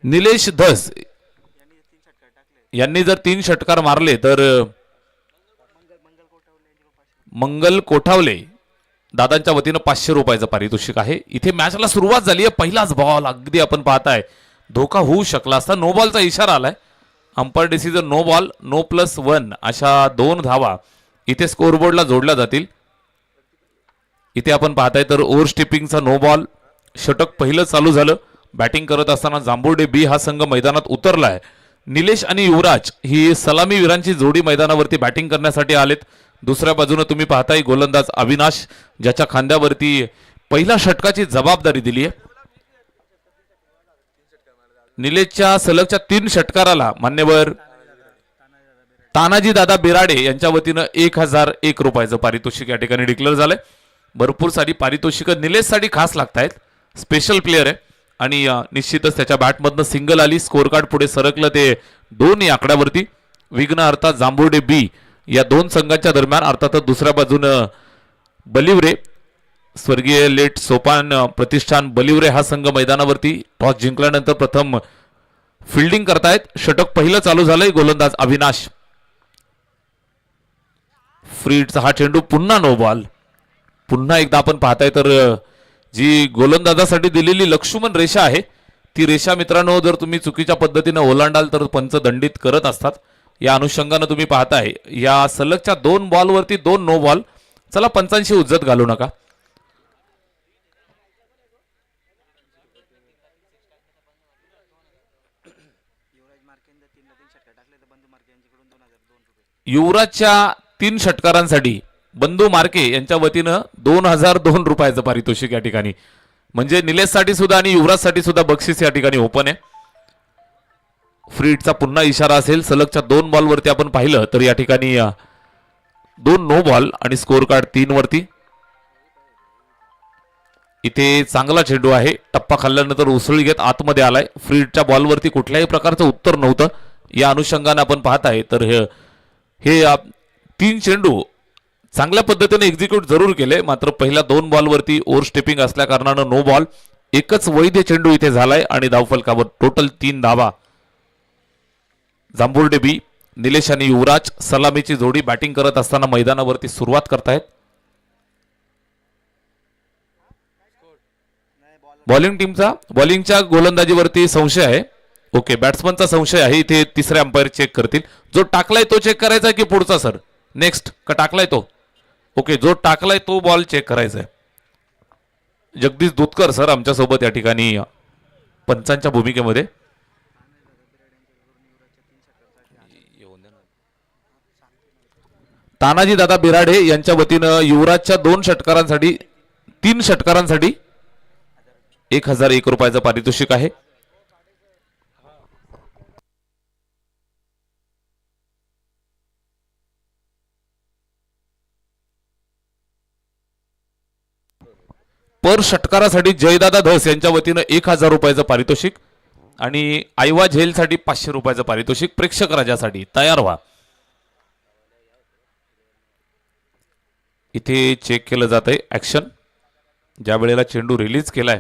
निलेश धस यांनी जर 3 षटकार मारले तर मंगल कोठावले दादांच्या वतीनं 500 रुपयाचं पारितोषिक आहे. इथे मॅचला सुरुवात झाली आहे. पहिलाच बॉल अगदी आपण पाहताय धोका होऊ शकला असता. नो बॉलचा इशारा आलाय. Umpire decision no ball, no +1 अशा 2 धावा इथे स्कोरबोर्डला जोडल्या जातील. इथे आपण पाहताय तर ओव्हर स्टिपिंगचा नो बॉल. षटक पहिलं चालू झालं. बॅटिंग करत असताना जांभुर्डे बी हा संघ मैदानात उतरलाय. निलेश आणि युवराज ही सलामी वीरांची जोडी मैदानावरती बॅटिंग करण्यासाठी आलेत. दुसऱ्या बाजूने तुम्ही पाहताय गोलंदाज अविनाश ज्याच्या खांद्यावरती पहिल्या षटकाची जबाबदारी दिली आहे. निलेशच्या सलगच्या 3 षटकाराला मान्यवर तानाजी दादा बिराडे यांच्या वतीनं 1001 रुपयाचं पारितोषिक या ठिकाणी डिक्लेअर झालंय. भरपूर सारी पारितोषिकं निलेशसाठी खास लागतायत. स्पेशल प्लेअर आहे आणि निश्चितच त्याच्या बॅटमधनं सिंगल आली. स्कोर कार्ड पुढे सरकलं ते 2 या आकड्यावरती. विघ्न अर्थात जांभुर्डे बी या 2 संघांच्या दरम्यान. अर्थातच दुसऱ्या बाजूनं बलिवरे स्वर्गीय लेट सोपान प्रतिष्ठान बलिवरे हा संघ मैदानावरती टॉस जिंकल्यानंतर प्रथम फिल्डिंग करतायत. षटक पहिलं चालू झालंय. गोलंदाज अविनाश. फ्रीडचा हा चेंडू पुन्हा नो बॉल. पुन्हा एकदा आपण पाहताय तर जी गोलंदाजासाठी दिलेली लक्ष्मण रेषा आहे ती रेषा मित्रांनो जर तुम्ही चुकीच्या पद्धतीने ओलांडाल तर पंच दंडित करत असतात. या अनुषंगाने तुम्ही पाहताय या सलगच्या 2 बॉलवरती 2 नो बॉल. चला पंचांशी उज्जत घालू नका. युवराजच्या 3 षटकारांसाठी बंधू मार्के यांच्या वतीनं 2002 रुपयाचं पारितोषिक या ठिकाणी. म्हणजे निलेशसाठी सुद्धा आणि युवराजसाठी सुद्धा बक्षीस या ठिकाणी ओपन आहे. फ्रीडचा पुन्हा इशारा असेल. सलगच्या 2 बॉलवरती आपण पाहिलं तर या ठिकाणी 2 नो बॉल आणि स्कोर कार्ड 3 वरती. इथे चांगला चेंडू आहे. टप्पा खाल्ल्यानंतर उसळी घेत आतमध्ये आलाय. फ्रीडच्या बॉलवरती कुठल्याही प्रकारचं उत्तर नव्हतं. या अनुषंगाने आपण पाहताय तर हे 3 चेंडू चांगल्या पद्धतीने एक्झिक्यूट जरूर केले. मात्र पहिल्या 2 बॉलवरती ओव्हर स्टेपिंग असल्या कारणानं नो बॉल. एकच वैध चेंडू इथे झालाय आणि धावफलकावर टोटल 3 धावा. जांभुर्डे बी निलेश आणि युवराज सलामीची जोडी बॅटिंग करत असताना मैदानावरती सुरुवात करतायत. बॉलिंग टीमचा बॉलिंगच्या गोलंदाजीवरती संशय आहे. ओके बॅट्समनचा संशय आहे. इथे तिसरे अंपायर चेक करतील. जो टाकलाय तो चेक करायचा की पुढचा सर नेक्स्ट का टाकलाय तो. ओके जो टाकलाय तो बॉल चेक करायचा आहे. जगदीश दुधकर सर आमच्या सोबत या ठिकाणी पंचांच्या भूमिकेमध्ये. तानाजी दादा बिराडे यांच्या वतीनं युवराजच्या 2 षटकारांसाठी 3 षटकारांसाठी 1001 रुपयाचं पारितोषिक आहे. पर षटकारासाठी जयदादा धस यांच्या वतीनं 1000 रुपयाचं पारितोषिक आणि आयवा झेलसाठी 500 रुपयाचं पारितोषिक. प्रेक्षक राजासाठी तयार व्हा. इथे चेक केलं जात आहे ऍक्शन ज्या वेळेला चेंडू रिलीज केलाय.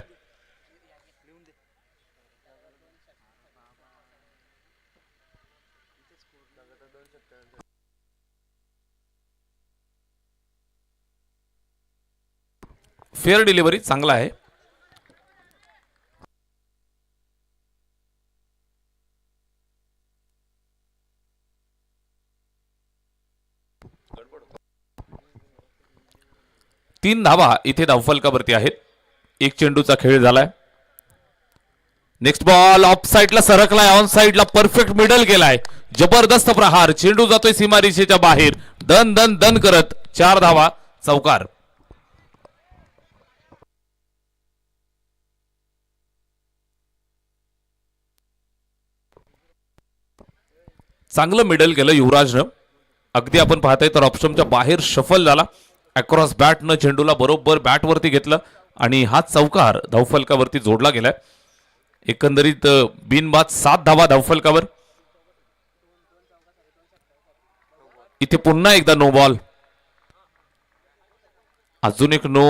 फेअर डिलिव्हरी चांगला आहे. तीन धावा इथे धावफलकावरती आहेत. एक चेंडूचा खेळ झालाय. नेक्स्ट बॉल ऑफ साइडला सरकलाय. ऑन साइडला परफेक्ट मिडल केलाय. जबरदस्त प्रहार. चेंडू जातोय सीमारेषेच्या बाहेर. दन दन दन करत 4 धावा चौकार. चांगलं मिडल केलं युवराजनं. अगदी आपण पाहताय तर ऑप्शनच्या बाहेर शफल झाला. अक्रॉस बॅटनं चेंडूला बरोबर बॅटवरती घेतलं आणि हा चौकार धावफलकावरती जोडला गेलाय. एकंदरीत बिनबाद 7 धावा धावफलकावर. इथे पुन्हा एकदा नो बॉल. अजून एक नो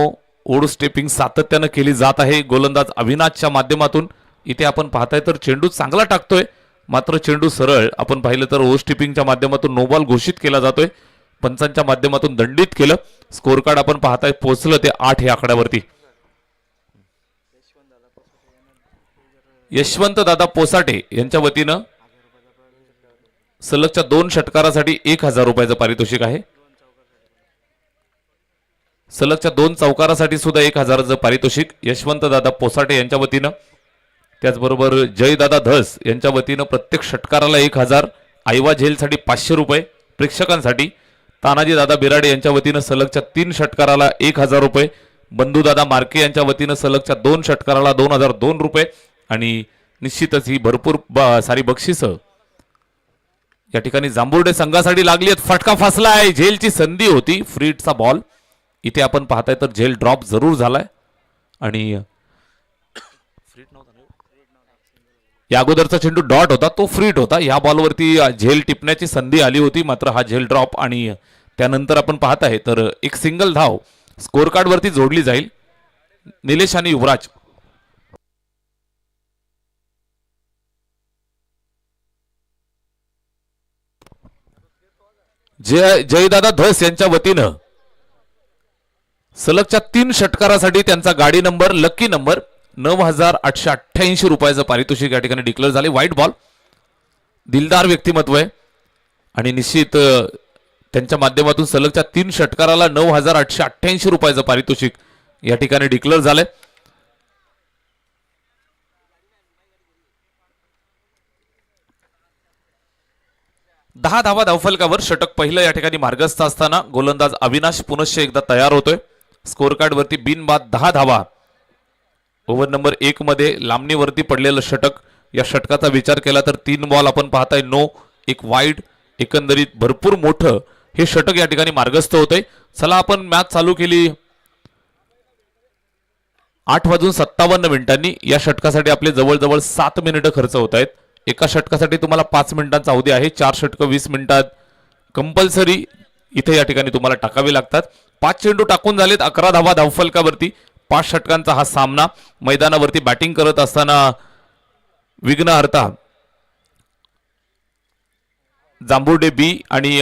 ओढ स्टेपिंग सातत्यानं केली जात आहे गोलंदाज अविनाशच्या माध्यमातून. इथे आपण पाहताय तर चेंडू चांगला टाकतोय, मात्र चेंडू सरळ आपण पाहिलं तर ओव्हर स्टिपिंगच्या माध्यमातून नो बॉल घोषित केला जातोय. पंचांच्या माध्यमातून दंडित केलं. स्कोर कार्ड आपण पाहताय पोहोचलं ते 8 या आकड्यावरती. यशवंत दादा पोसाटे यांच्या वतीनं सलगच्या 2 षटकारासाठी 1000 रुपयाचं पारितोषिक आहे. सलगच्या 2 चौकारासाठी सुद्धा 1000चं पारितोषिक यशवंत दादा पोसाटे यांच्या वतीनं. त्याचबरोबर जयदादा धस यांच्या वतीनं प्रत्येक षटकाराला 1000, आयवा झेलसाठी 500 रुपये. प्रेक्षकांसाठी तानाजी दादा बिराडे यांच्या वतीनं सलगच्या 3 षटकाराला 1000 रुपये. बंधूदादा मार्के यांच्या वतीनं सलगच्या 2 षटकाराला 2002 रुपये. आणि निश्चितच ही भरपूर सारी बक्षिसं या ठिकाणी जांभुर्डे संघासाठी लागली आहेत. फटका फसला आहे, झेलची संधी होती, फ्रीटचा बॉल. इथे आपण पाहताय तर झेल ड्रॉप जरूर झालाय आणि या अगोदरचा चेंडू डॉट होता, तो फ्रीट होता. या बॉलवरती झेल टिपण्याची संधी आली होती, मात्र हा झेल ड्रॉप आणि त्यानंतर आपण पाहत आहे तर एक सिंगल धाव स्कोर कार्ड वरती जोडली जाईल. निलेश आणि युवराज. जयदादा धस यांच्या वतीनं सलगच्या 3 षटकारासाठी त्यांचा गाडी नंबर लकी नंबर 9888 रुपयाचं पारितोषिक या ठिकाणी डिक्लेअर झाले. व्हाईट बॉल, दिलदार व्यक्तिमत्व आहे आणि निश्चित त्यांच्या माध्यमातून सलगच्या 3 षटकाराला 9888 रुपयाचं पारितोषिक या ठिकाणी डिक्लेअर झालंय. दहा धावा धावफलकावर षटक पहिलं या ठिकाणी मार्गस्थ असताना गोलंदाज अविनाश पुनश्च एकदा तयार होतोय. स्कोर कार्ड वरती बिनबाद 10 धावा. ओव्हर नंबर 1 मध्ये लांबणीवरती पडलेलं षटक. या षटकाचा विचार केला तर 3 बॉल आपण पाहताय नो, एक वाईड, एकंदरीत भरपूर मोठं हे षटक या ठिकाणी मार्गस्थ होतंय. चला आपण मॅच चालू केली 8:57 या षटकासाठी आपले जवळजवळ 7 मिनिटं खर्च होत आहेत. एका षटकासाठी तुम्हाला 5 मिनिटांचा अवधी आहे. 4 षटकं 20 मिनिटात कंपल्सरी इथे या ठिकाणी तुम्हाला टाकावे लागतात. 5 चेंडू टाकून झालेत, 11 धावा धावफलकावरती. 5 षटकांचा हा सामना. मैदानावरती बॅटिंग करत असताना विघ्नहर्ता जांभुर्डे बी आणि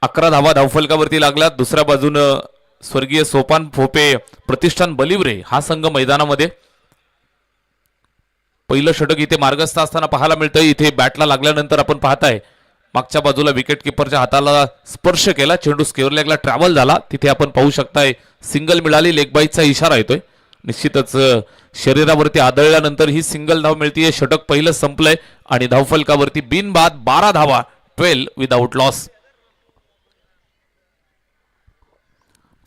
11 धावा धावफलकावरती लागला. दुसऱ्या बाजूनं स्वर्गीय सोपान फोपे प्रतिष्ठान बलिवरे हा संघ मैदानामध्ये. पहिलं षटक इथे मार्गस्थ असताना पाहायला मिळतं. इथे बॅटला लागल्यानंतर आपण पाहताय मागच्या बाजूला विकेट किपरच्या हाताला स्पर्श केला, चेंडू स्क्वेअर लेगला ट्रॅव्हल झाला. तिथे आपण पाहू शकताय सिंगल मिळाली, लेग बाईटचा इशारा येतोय. निश्चितच शरीरावरती आदळल्यानंतर ही सिंगल धाव मिळतीये. षटक पहिलं संपलंय आणि धावफलकावरती बिनबाद 12 धावा, 12 विदाउट लॉस.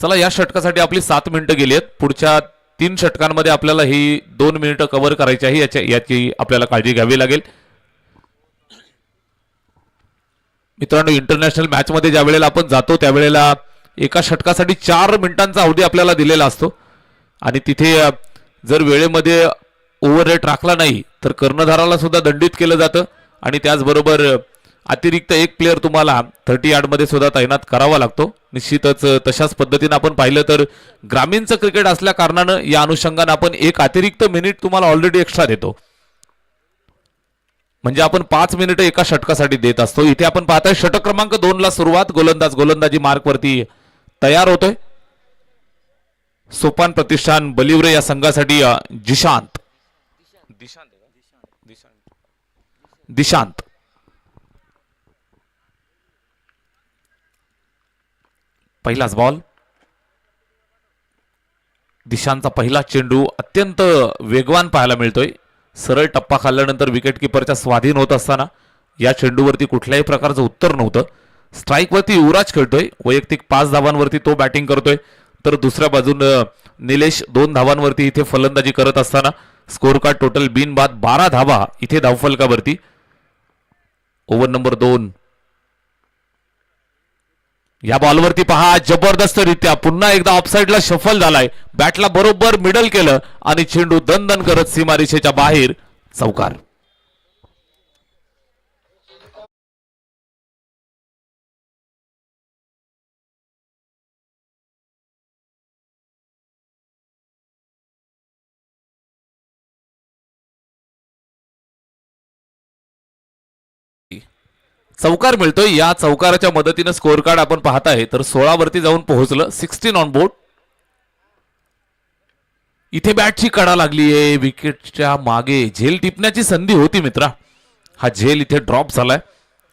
चला या षटकासाठी आपली 7 मिनिटं गेली आहेत. पुढच्या 3 षटकांमध्ये आपल्याला ही 2 मिनिटं कव्हर करायची आहे, याची आपल्याला काळजी घ्यावी लागेल. मित्रांनो, इंटरनॅशनल मॅच मध्ये ज्या वेळेला आपण जातो त्यावेळेला एका षटकासाठी 4 मिनिटांचा अवधी आपल्याला दिलेला असतो आणि तिथे जर वेळेमध्ये ओव्हर रेट राखला नाही तर कर्णधाराला सुद्धा दंडित केलं जातं आणि त्याचबरोबर अतिरिक्त एक प्लेअर तुम्हाला 30 यार्डमध्ये सुद्धा तैनात करावा लागतो. निश्चितच तशाच पद्धतीने आपण पाहिलं तर ग्रामीणचं क्रिकेट असल्या कारणानं या अनुषंगाने आपण एक अतिरिक्त मिनिट तुम्हाला ऑलरेडी एक्स्ट्रा देतो. म्हणजे आपण 5 मिनिटं एका षटकासाठी देत असतो. इथे आपण पाहताय षटक क्रमांक 2 ला सुरुवात. गोलंदाजी मार्क वरती तयार होतोय. सोपान प्रतिष्ठान बलिवरे या संघासाठी दिशांत पहिलाच बॉल. दिशांचा पहिला चेंडू अत्यंत वेगवान पाहायला मिळतोय. सरळ टप्पा खाल्ल्यानंतर विकेट किपरच्या स्वाधीन होत असताना या चेंडूवरती कुठल्याही प्रकारचं उत्तर नव्हतं. स्ट्राईकवरती युवराज खेळतोय. वैयक्तिक 5 धावांवरती तो बॅटिंग करतोय तर दुसऱ्या बाजूनं निलेश 2 धावांवरती इथे फलंदाजी करत असताना स्कोर कार्ड टोटल बिनबाद 12 धावा इथे धावफलकावरती. Over number 2. या बॉलवरती पहा जबरदस्तरित्या पुन्हा एकदा ऑफसाईडला शफल झालाय. बॅटला बरोबर मिडल केलं आणि चेंडू दणदण करत सीमारेषेच्या बाहेर चौकार. चौकार मिळतोय. या चौकाराच्या मदतीने स्कोअर कार्ड आपण पाहताय तर 16 वरती जाऊन पोहोचलं. 16 ऑन बोर्ड. इथे बॅटची कडा लागली आहे. विकेटच्या मागे झेल टिपण्याची संधी होती मित्रा. हा झेल इथे ड्रॉप झालाय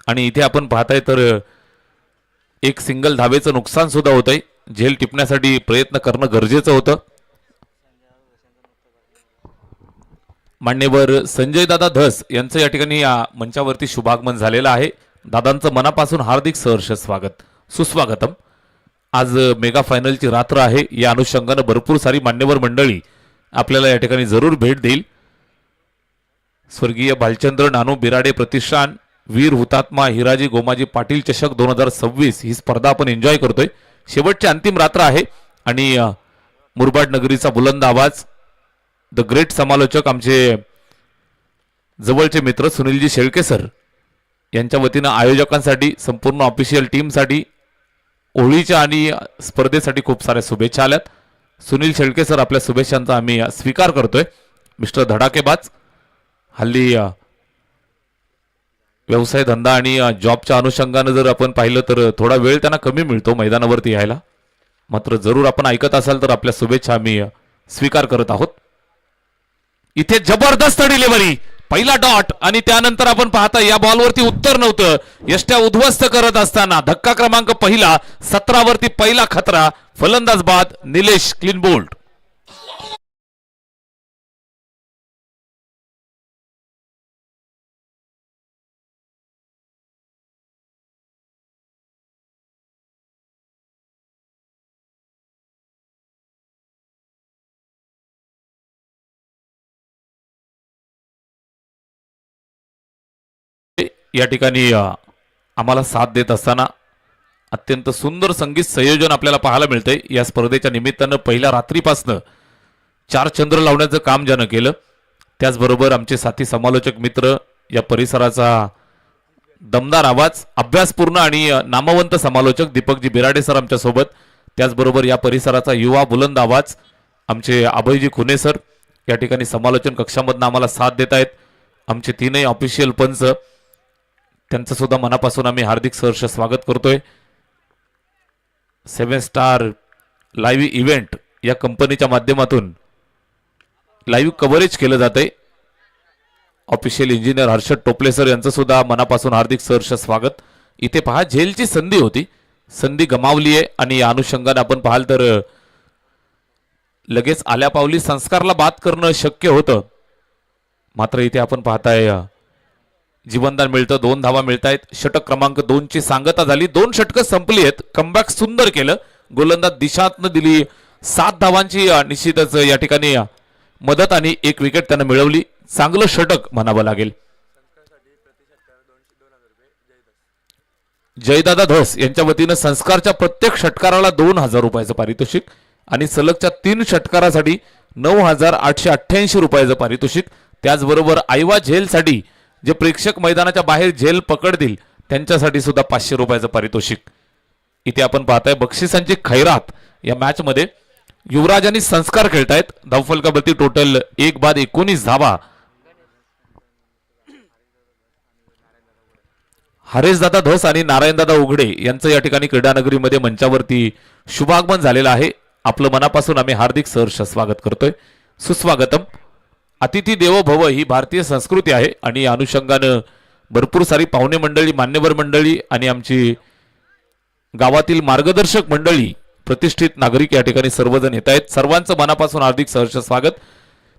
आणि इथे आपण पाहताय तर एक सिंगल धावेचं नुकसान सुद्धा होतंय. झेल टिपण्यासाठी प्रयत्न करणं गरजेचं होतं. मान्यवर संजय दादा धस यांचं या ठिकाणी या मंचावरती शुभागमन झालेलं आहे. दादांचं मनापासून हार्दिक सहर्ष स्वागत, सुस्वागतम. आज मेगा फायनलची रात्र आहे. या अनुषंगानं भरपूर सारी मान्यवर मंडळी आपल्याला या ठिकाणी जरूर भेट देईल. स्वर्गीय भालचंद्र नानू बिराडे प्रतिष्ठान वीर हुतात्मा हिराजी गोमाजी पाटील चषक 2026 ही स्पर्धा आपण एन्जॉय करतोय. शेवटची अंतिम रात्र आहे आणि मुरबाड नगरीचा बुलंद आवाज द ग्रेट समालोचक आमचे जवळचे मित्र सुनीलजी शेळके सर यांच्या वतीनं आयोजकांसाठी संपूर्ण ऑफिशियल टीमसाठी होळीच्या आणि स्पर्धेसाठी खूप साऱ्या शुभेच्छा आल्यात. सुनील शेळके सर आपल्या शुभेच्छांचा आम्ही स्वीकार करतोय. मिस्टर धडाकेबाज हल्ली व्यवसाय धंदा आणि जॉबच्या अनुषंगानं जर आपण पाहिलं तर थोडा वेळ त्यांना कमी मिळतो मैदानावरती यायला. मात्र जरूर आपण ऐकत असाल तर आपल्या शुभेच्छा आम्ही स्वीकार करत आहोत. इथे जबरदस्त डिलिव्हरी, पहिला डॉट आणि त्यानंतर आपण पाहता या बॉलवरती उत्तर नव्हतं. यष्ट्या उद्ध्वस्त करत असताना धक्का क्रमांक पहिला 17 वरती पहिला खतरा. फलंदाज बाद निलेश क्लीन बोल्ड. या ठिकाणी आम्हाला साथ देत असताना अत्यंत सुंदर संगीत संयोजन आपल्याला पाहायला मिळतंय. या स्पर्धेच्या निमित्तानं पहिल्या रात्रीपासनं 4 चंद्र लावण्याचं काम ज्यानं केलं, त्याचबरोबर आमचे साथी समालोचक मित्र, या परिसराचा दमदार आवाज, अभ्यासपूर्ण आणि नामवंत समालोचक दीपकजी बिराडे सर आमच्यासोबत, त्याचबरोबर या परिसराचा युवा बुलंद आवाज आमचे अभयजी खुने सर या ठिकाणी समालोचन कक्षामधनं आम्हाला साथ देत आहेत. आमचे तीनही ऑफिशियल पंच, त्यांचं सुद्धा मनापासून आम्ही हार्दिक सहर्ष स्वागत करतोय. 7 स्टार लाईव्ह इव्हेंट या कंपनीच्या माध्यमातून लाईव्ह कव्हरेज केलं जाते. ऑफिशियल इंजिनियर हर्षद टोपले सर यांचं सुद्धा मनापासून हार्दिक सहर्ष स्वागत. इथे पहा झेलची संधी होती, संधी गमावली आहे आणि या अनुषंगाने आपण पाहाल तर लगेच आल्या पावली संस्कारला बाद करणं शक्य होतं. मात्र इथे आपण पाहताय जीवनदान मिळतं, 2 धावा मिळत आहेत. षटक क्रमांक 2 ची सांगता झाली, 2 षटकं संपली आहेत. कमबॅक सुंदर केलं. गोलंदाज दिशातनं दिली 7 धावांची निश्चितच या ठिकाणी मदत आणि 1 विकेट त्यानं मिळवली. चांगलं षटक म्हणावं लागेल. जयदादा धस यांच्या वतीनं संस्कारच्या प्रत्येक षटकाराला 2000 रुपयाचं पारितोषिक आणि सलगच्या 3 षटकारासाठी 9888 रुपयाचं पारितोषिक. त्याचबरोबर आयवा झेलसाठी जे प्रेक्षक मैदानाच्या बाहेर झेल पकडतील त्यांच्यासाठी सुद्धा 500 रुपयाचं पारितोषिक. इथे आपण पाहताय बक्षिसांची खैरात. या मॅच मध्ये युवराज आणि संस्कार खेळतायत. धावफलकावरती टोटल 1 बाद 19 धावा. हरेशदादा धस आणि नारायणदादा उघडे यांचं या ठिकाणी क्रीडानगरीमध्ये मंचावरती शुभागमन झालेलं आहे. आपलं मनापासून आम्ही हार्दिक सहर्ष स्वागत करतोय, सुस्वागतम. अतिथी देवो भव ही भारतीय संस्कृती आहे आणि या अनुषंगानं भरपूर सारी पाहुणे मंडळी, मान्यवर मंडळी आणि आमची गावातील मार्गदर्शक मंडळी, प्रतिष्ठित नागरिक या ठिकाणी सर्वजण येत आहेत. सर्वांचं मनापासून हार्दिक सहर्ष स्वागत.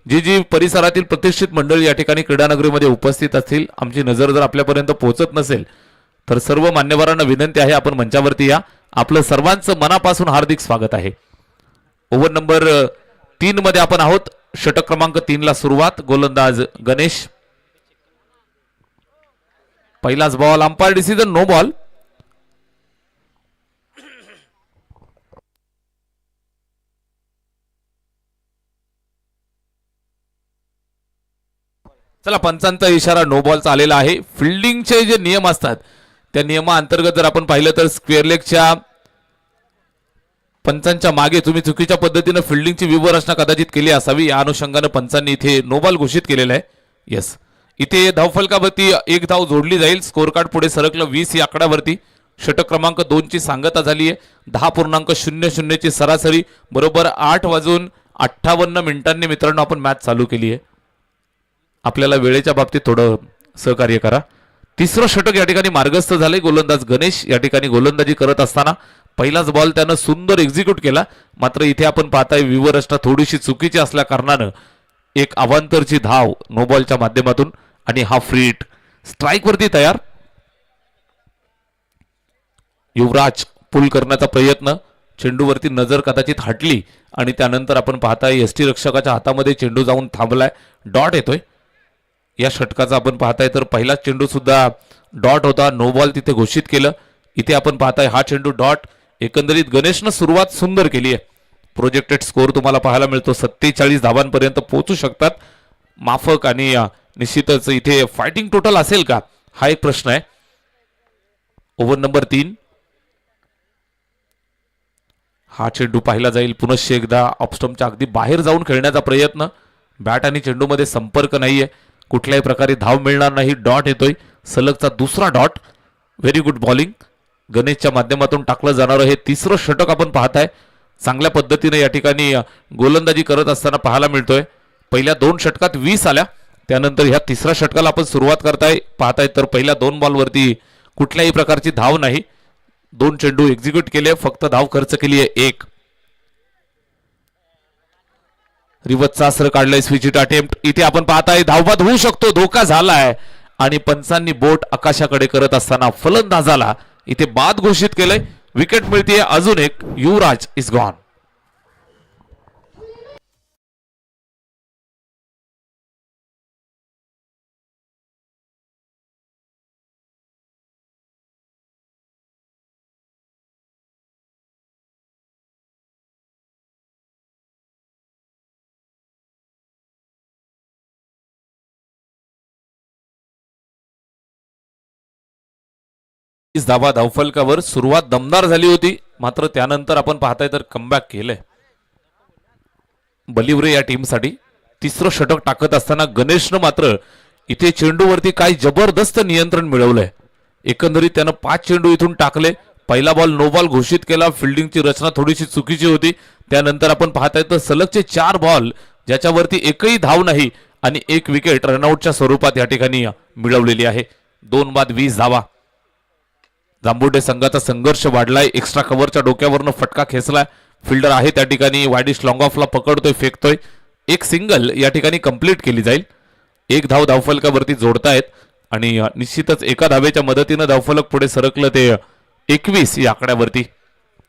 जी परिसरातील प्रतिष्ठित मंडळी या ठिकाणी क्रीडानगरीमध्ये उपस्थित असतील, आमची नजर जर आपल्यापर्यंत पोहोचत नसेल तर सर्व मान्यवरांना विनंती आहे आपण मंचावरती या. आपलं सर्वांचं मनापासून हार्दिक स्वागत आहे. ओव्हर नंबर 3 मध्ये आपण आहोत. षटक क्रमांक 3 ला सुरुवात. गोलंदाज गणेश. पहिलाच ball, umpire decision no ball. चला, पंचांचा इशारा नो बॉलचा आलेला आहे. फिल्डिंगचे जे नियम असतात त्या नियमाअंतर्गत जर आपण पाहिलं तर स्क्वेअर लेगच्या पंचांच्या मागे तुम्ही चुकीच्या पद्धतीने फिल्डिंगची व्यूहरचना कदाचित केली असावी. या अनुषंगाने पंचांनी इथे नो बॉल घोषित केलेला आहे. येस, इथे धावफलकावरती एक धाव जोडली जाईल. स्कोर कार्ड पुढे सरकलं 20 या आकड्यावरती. षटक क्रमांक 2 ची सांगता झाली आहे. 10.00 ची सरासरी. बरोबर 8:58 मित्रांनो आपण मॅच चालू केली आहे. आपल्याला वेळेच्या बाबतीत थोडं सहकार्य करा. तिसरं षटक या ठिकाणी मार्गस्थ झाले. गोलंदाज गणेश या ठिकाणी गोलंदाजी करत असताना पहिलाच बॉल त्यानं सुंदर एक्झिक्यूट केला. मात्र इथे आपण पाहताय विवरचना थोडीशी चुकीची असल्या कारणानं एक अवांतरची धाव नो बॉलच्या माध्यमातून आणि हा फ्री हिट. स्ट्राईक वरती तयार. युवराज पुल करण्याचा प्रयत्न. चेंडूवरती नजर कदाचित हटली आणि त्यानंतर आपण पाहताय यष्टी रक्षकाच्या हातामध्ये चेंडू जाऊन थांबलाय. डॉट येतोय या षटकाचा. आपण पाहताय तर पहिला चेंडू सुद्धा डॉट होता. नो बॉल तिथे घोषित केलं. इथे आपण पाहताय हा चेंडू डॉट. एकंदरीत गणेशनं सुरुवात सुंदर केली आहे. प्रोजेक्टेड स्कोर तुम्हाला पाहायला मिळतो 47 धावांपर्यंत पोहोचू शकतात माफक. आणि निश्चितच इथे फायटिंग टोटल असेल का हा एक प्रश्न आहे. Over number 3. हा चेंडू पाहिला जाईल पुनश्च एकदा. ऑफस्टम्पच्या अगदी बाहेर जाऊन खेळण्याचा प्रयत्न. बॅट आणि चेंडूमध्ये संपर्क नाहीये. कुठल्याही प्रकारे धाव मिळणार नाही. डॉट येतोय. सलगचा दुसरा डॉट. Very good bowling. गणेशच्या माध्यमातून टाकलं जाणारं हे तिसरं षटक आपण पाहताय. चांगल्या पद्धतीने या ठिकाणी गोलंदाजी करत असताना पाहायला मिळतोय. पहिल्या 2 षटकात 20 आल्या. त्यानंतर ह्या तिसऱ्या षटकाला आपण सुरुवात पाहताय तर पहिल्या 2 बॉलवरती कुठल्याही प्रकारची धाव नाही. 2 चेंडू एक्झिक्यूट केले. फक्त धाव खर्च केली आहे 1. रिवर्सचा असर काढलाय. स्विचिट अटेम्प्ट. इथे आपण पाहताय धावबाद होऊ शकतो. धोका झालाय आणि पंचांनी बोट आकाशाकडे करत असताना फलंदाजाला इथे बाद घोषित केलंय. विकेट मिळते अजून एक. युवराज इज गॉन. धावा धावफलकावर. सुरुवात दमदार झाली होती मात्र त्यानंतर आपण पाहताय तर कमबॅक केलंय बलिवरे या टीमसाठी. तिसरं षटक टाकत असताना गणेशनं मात्र इथे चेंडूवरती काय जबरदस्त नियंत्रण मिळवलंय. एकंदरीत त्यानं 5 चेंडू इथून टाकले. पहिला बॉल नो बॉल घोषित केला. फिल्डिंगची रचना थोडीशी चुकीची होती. त्यानंतर आपण पाहताय तर सलगचे 4 बॉल ज्याच्यावरती एकही धाव नाही आणि 1 विकेट रनआउटच्या स्वरूपात या ठिकाणी मिळवलेली आहे. 2 बाद 20 धावा. जांबुर्डे संघाचा संघर्ष वाढलाय. एक्स्ट्रा कव्हरच्या डोक्यावरनं फटका खेचलाय. फिल्डर आहे त्या ठिकाणी. वायडिश लॉंग ऑफला पकडतोय, फेकतोय. एक सिंगल या ठिकाणी कंप्लीट केली जाईल. 1 धाव धावफलकावरती जोडतायत आणि निश्चितच एका धावेच्या मदतीनं धावफलक पुढे सरकलं ते 21 या आकड्यावरती.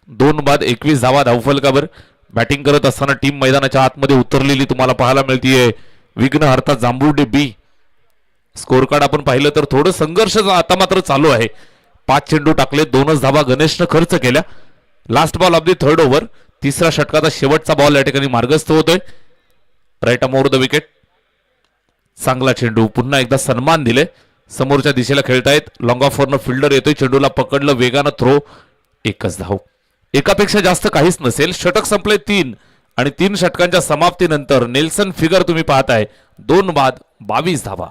2 बाद 21 धावा धावफलकावर. बॅटिंग करत असताना टीम मैदानाच्या आतमध्ये उतरलेली तुम्हाला पाहायला मिळतीये. विघ्नहर्ता जांबुर्डे बी. स्कोर कार्ड आपण पाहिलं तर थोडं संघर्ष आता मात्र चालू आहे. 5 चेंडू टाकले. 2च धावा गणेशनं खर्च केल्या. Last ball of the 3rd over. तिसऱ्या षटकाचा शेवटचा बॉल या ठिकाणी मार्गस्थ होतोय. Right arm over the wicket. चांगला चेंडू. पुन्हा एकदा सन्मान दिले. समोरच्या दिशेला खेळतायत. लॉंग ऑफ वरनं फिल्डर येतोय. चेंडूला पकडलं. वेगानं थ्रो. 1च धाव. एकापेक्षा जास्त काहीच नसेल. षटक संपले 3 आणि 3 षटकांच्या समाप्तीनंतर नेल्सन फिगर तुम्ही पाहताय 2 बाद 22 धावा.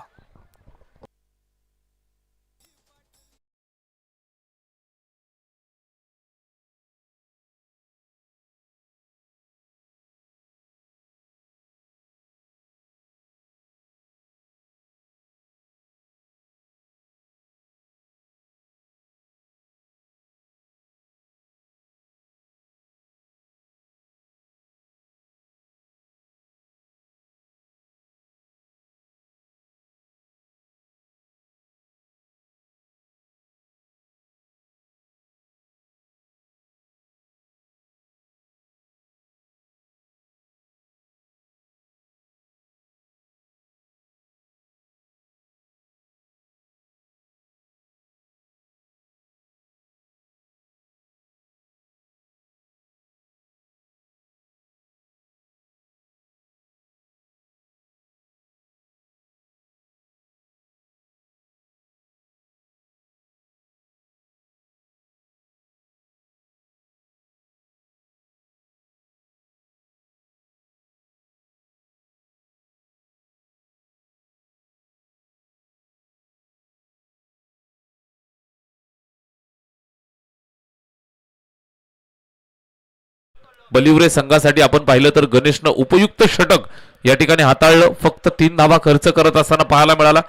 बलिवरे संघासाठी आपण पाहिलं तर गणेशनं उपयुक्त षटक या ठिकाणी हाताळलं. फक्त 3 धावा खर्च करत असताना पाहायला मिळाला.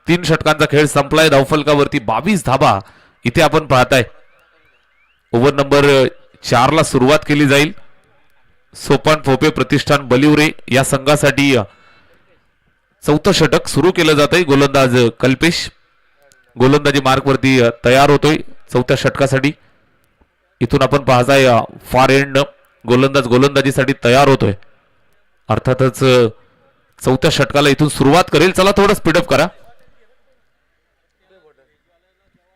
3 षटकांचा खेळ संपलाय. धावफलकावरती 22 धावा इथे आपण पाहताय. ओव्हर नंबर 4 ला सुरुवात केली जाईल. सोपान फोपे प्रतिष्ठान बलिवरे या संघासाठी चौथं षटक सुरू केलं जात आहे. गोलंदाज कल्पेश गोलंदाजी मार्कवरती तयार होतोय चौथ्या षटकासाठी. इथून आपण पाहताय फार एंड गोलंदाज गोलंदाजीसाठी तयार होतोय. अर्थातच चौथ्या षटकाला इथून सुरुवात करेल. चला थोडं स्पीडअप करा,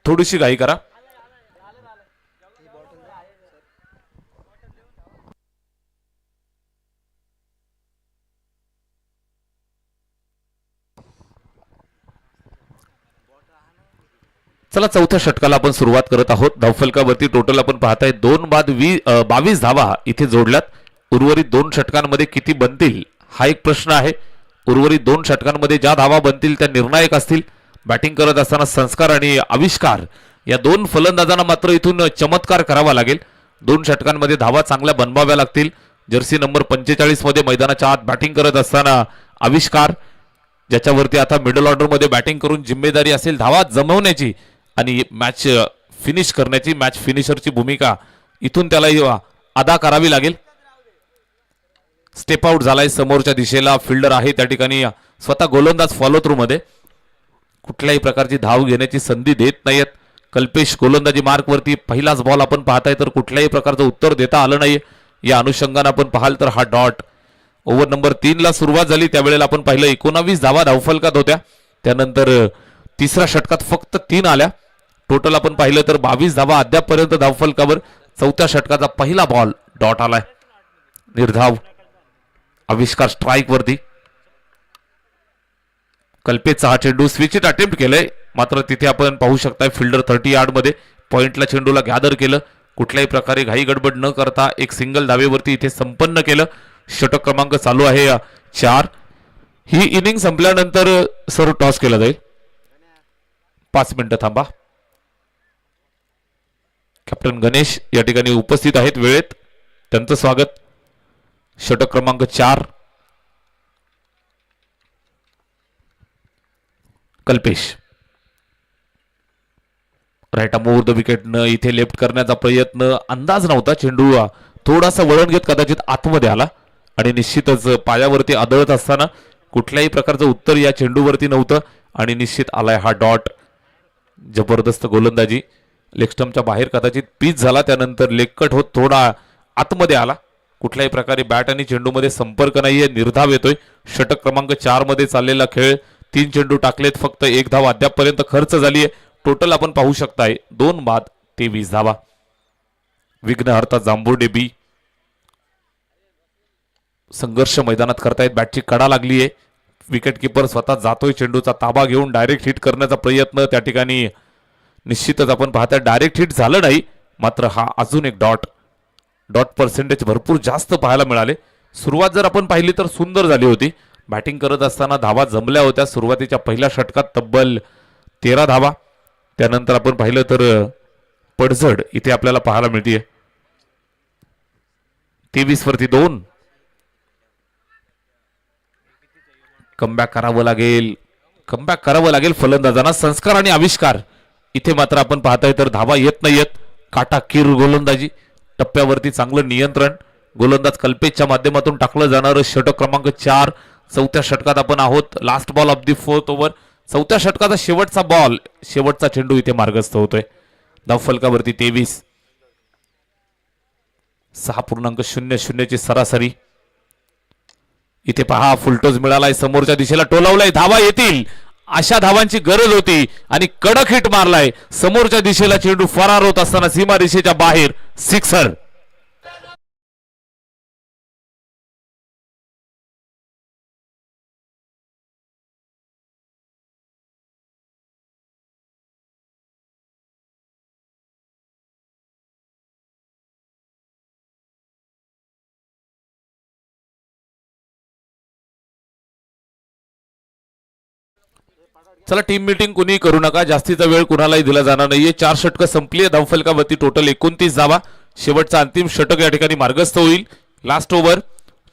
थोडीशी घाई करा. चला चौथ्या षटकाला आपण सुरुवात करत आहोत. धावफलकावरती टोटल आपण पाहताय 2 बाद 22 धावा इथे जोडल्यात. उर्वरित 2 षटकांमध्ये किती बनतील हा एक प्रश्न आहे. उर्वरित 2 षटकांमध्ये ज्या धावा बनतील त्या निर्णायक असतील. बॅटिंग करत असताना संस्कार आणि आविष्कार या 2 फलंदाजांना मात्र इथून चमत्कार करावा लागेल. 2 षटकांमध्ये धावा चांगल्या बनवाव्या लागतील. जर्सी नंबर 45 मध्ये मैदानाच्या आत बॅटिंग करत असताना आविष्कार, ज्याच्यावरती आता मिडल ऑर्डर मध्ये बॅटिंग करून जिम्मेदारी असेल धावा जमवण्याची आणि मॅच फिनिश करण्याची. मॅच फिनिशरची भूमिका इथून त्याला अदा करावी लागेल. स्टेप आउट झालाय समोरच्या दिशेला. फिल्डर आहे त्या ठिकाणी स्वतः गोलंदाज फॉलो थ्रू मध्ये कुठल्याही प्रकारची धाव घेण्याची संधी देत नाहीयेत. कल्पेश गोलंदाजी मार्कवरती पहिलाच बॉल आपण पाहताय तर कुठल्याही प्रकारचं उत्तर देता आलं नाही. या अनुषंगाने आपण पाहाल तर हा डॉट. ओव्हर नंबर 3 ला सुरुवात झाली त्यावेळेला आपण पाहिलं 19 धावा धावफलकात होत्या. त्यानंतर तिसऱ्या षटकात फक्त 3 आल्या. टोटल आपण पाहिलं तर 22 धावा अद्यापपर्यंत धावफलकावर. चौथ्या षटकाचा पहिला बॉल डॉट आलाय. निर्धाव. आविष्कार स्ट्राईक वरती. कल्पेशचा हा चेंडू स्विच अटेम्प्ट केलंय मात्र तिथे आपण पाहू शकताय फिल्डर 30 यार्ड मध्ये पॉइंटला चेंडूला गॅदर केलं. कुठल्याही प्रकारे घाई गडबड न करता एक सिंगल धावेवरती इथे संपन्न केलं. षटक क्रमांक चालू आहे 4. ही इनिंग संपल्यानंतर सर टॉस केला जाईल. 5 मिनिटं थांबा. कॅप्टन गणेश या ठिकाणी उपस्थित आहेत वेळेत, त्यांचं स्वागत. षटक क्रमांक 4 कल्पेश. राईट मूव्ह द विकेटनं इथे लेफ्ट करण्याचा प्रयत्न. अंदाज नव्हता. चेंडू थोडासा वळण घेत कदाचित आतमध्ये आला आणि निश्चितच पायावरती आदळत असताना कुठल्याही प्रकारचं उत्तर या चेंडूवरती नव्हतं आणि निश्चित आलाय हा डॉट. जबरदस्त गोलंदाजी. लेग स्टंपच्या बाहेर कदाचित पिच झाला त्यानंतर लेग कट होत थोडा आतमध्ये आला. कुठल्याही प्रकारे बॅट आणि चेंडूमध्ये संपर्क नाहीये. निर्धाव येतोय. षटक क्रमांक 4 मध्ये चाललेला खेळ. 3 चेंडू टाकलेत. फक्त 1 धाव अद्यापपर्यंत खर्च झालीय. टोटल आपण पाहू शकताय 2 बाद 23 धावा. विघ्नहर्ता जांभुर्डे बी संघर्ष मैदानात करतायत. बॅटची कडा लागली आहे. विकेट किपर स्वतः जातोय. चेंडूचा ताबा घेऊन डायरेक्ट हिट करण्याचा प्रयत्न. त्या ठिकाणी निश्चितच आपण पाहताय डायरेक्ट हिट झालं नाही मात्र हा अजून एक डॉट. डॉट पर्सेंटेज भरपूर जास्त पाहायला मिळाले. सुरुवात जर आपण पाहिली तर सुंदर झाली होती. बॅटिंग करत असताना धावा जमल्या होत्या. सुरुवातीच्या पहिल्या षटकात तब्बल 13 धावा. त्यानंतर आपण पाहिलं तर पडझड इथे आपल्याला पाहायला मिळते. 23 वरती 2. कमबॅक करावं लागेल. कमबॅक करावं लागेल फलंदाजांना. संस्कार आणि आविष्कार इथे मात्र आपण पाहताय तर धावा येत नाहीयेत. काटाकीर गोलंदाजी. टप्प्यावरती चांगलं नियंत्रण. गोलंदाज कल्पेशच्या माध्यमातून टाकलं जाणारं षटक क्रमांक 4. चौथ्या षटकात आपण आहोत. Last ball of the 4th over. चौथ्या षटकाचा शेवटचा बॉल. शेवटचा चेंडू इथे मार्गस्थ होतोय. धावफलकावरती 23. 6.00 ची सरासरी. इथे पहा फुलटोज मिळालाय. समोरच्या दिशेला टोलावलाय. धावा येतील अशा धावांची गरज होती आणि कडक हिट मारलाय. समोरच्या दिशेला चेंडू फरार होत असताना सीमा रेषेच्या बाहेर सिक्सर. चला टीम मीटिंग कुणी करू नका. जास्तीचा वेळ कुणालाही दिला जाणार नाहीये. 4 षटकं संपली. धावफलकावरती टोटल 29 धावा. शेवटचा अंतिम षटक या ठिकाणी मार्गस्थ होईल. Last over.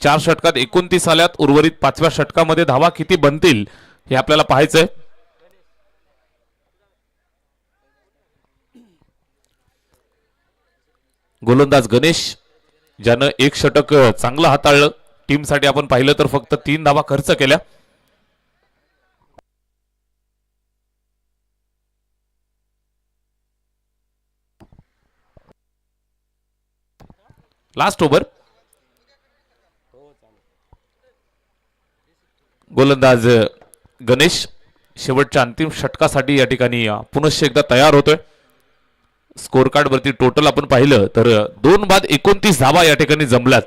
4 षटकात 29 आल्यात. उर्वरित 5व्या षटकामध्ये धावा किती बनतील हे आपल्याला पाहायचंय. गोलंदाज गणेश ज्यानं एक षटक चांगलं हाताळलं. टीमसाठी आपण पाहिलं तर फक्त 3 धावा खर्च केल्या. Last over. गोलंदाज गणेश शेवटच्या अंतिम षटकासाठी या ठिकाणी पुनश्च एकदा तयार होतोय. स्कोर कार्ड वरती टोटल आपण पाहिलं तर 2 बाद 29 धावा या ठिकाणी जमल्यात.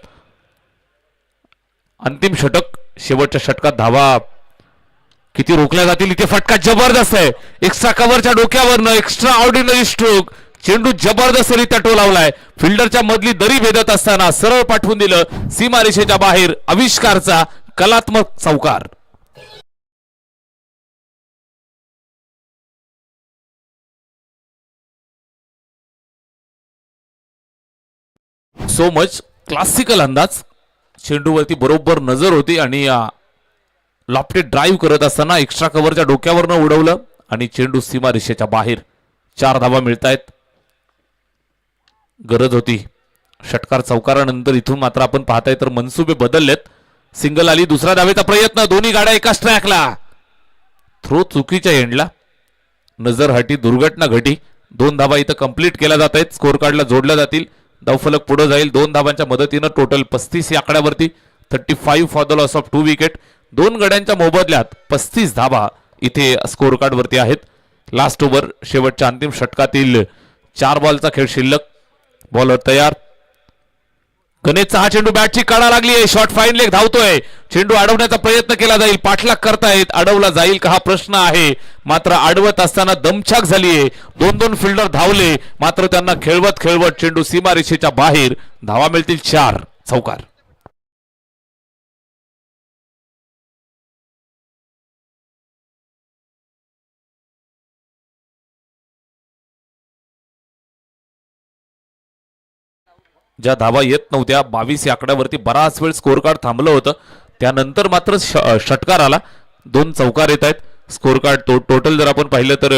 अंतिम षटक. शेवटच्या षटकात धावा किती रोखल्या जातील इथे फटका जबरदस्त आहे. एक्स्ट्रा कव्हरच्या डोक्यावरनं एक्स्ट्रा ऑर्डिनरी स्ट्रोक. चेंडू जबरदस्तरित्या टोलावलाय. फिल्डरच्या मधली दरी भेदत असताना सरळ पाठवून दिलं सीमारेषेच्या बाहेर. आविष्कारचा कलात्मक चौकार. सो मच क्लासिकल अंदाज. चेंडूवरती बरोबर नजर होती आणि लॉफ्टेड ड्राईव्ह करत असताना एक्स्ट्रा कव्हरच्या डोक्यावरनं उडवलं आणि चेंडू सीमारेषेच्या बाहेर. 4 धावा मिळतायत. गरज होती षटकार चौकारानंतर. इथून मात्र आपण पाहताय तर मनसुबे बदललेत. सिंगल आली. दुसरा धावेचा प्रयत्न. दोन्ही गाड्या एकाच ट्रॅकला. थ्रो चुकीच्या एंडला. नजर हटी. दुर्घटना घटी. 2 धावा इथं कंप्लीट केल्या जात आहेत. स्कोर कार्डला जोडल्या जातील. धावफलक पुढे जाईल. 2 धावांच्या मदतीनं टोटल 35 या आकड्यावरती. 35 for the loss of 2 wicket. 2 गड्यांच्या मोबदल्यात 35 धावा इथे स्कोर कार्ड वरती आहेत. Last over. शेवटच्या अंतिम षटकातील 4 बॉलचा खेळ शिल्लक. बॉलर तयार. गणेशचा हा चेंडू बॅटची काढा लागली आहे. शॉट फाईन लेग धावतोय. चेंडू अडवण्याचा प्रयत्न केला जाईल. पाठलाग करतायत. अडवला जाईल का हा प्रश्न आहे. मात्र अडवत असताना दमछाक झालीये. 2 फिल्डर धावले. मात्र त्यांना खेळवत खेळवत चेंडू सीमारेषेच्या बाहेर. धावा मिळतील 4. चौकार. ज्या धावा येत नव्हत्या 22 या आकड्यावरती बराच वेळ स्कोर कार्ड थांबलं होतं. त्यानंतर मात्र षटकार आला. 2 चौकार येत आहेत. स्कोर कार्ड टोटल जर आपण पाहिलं तर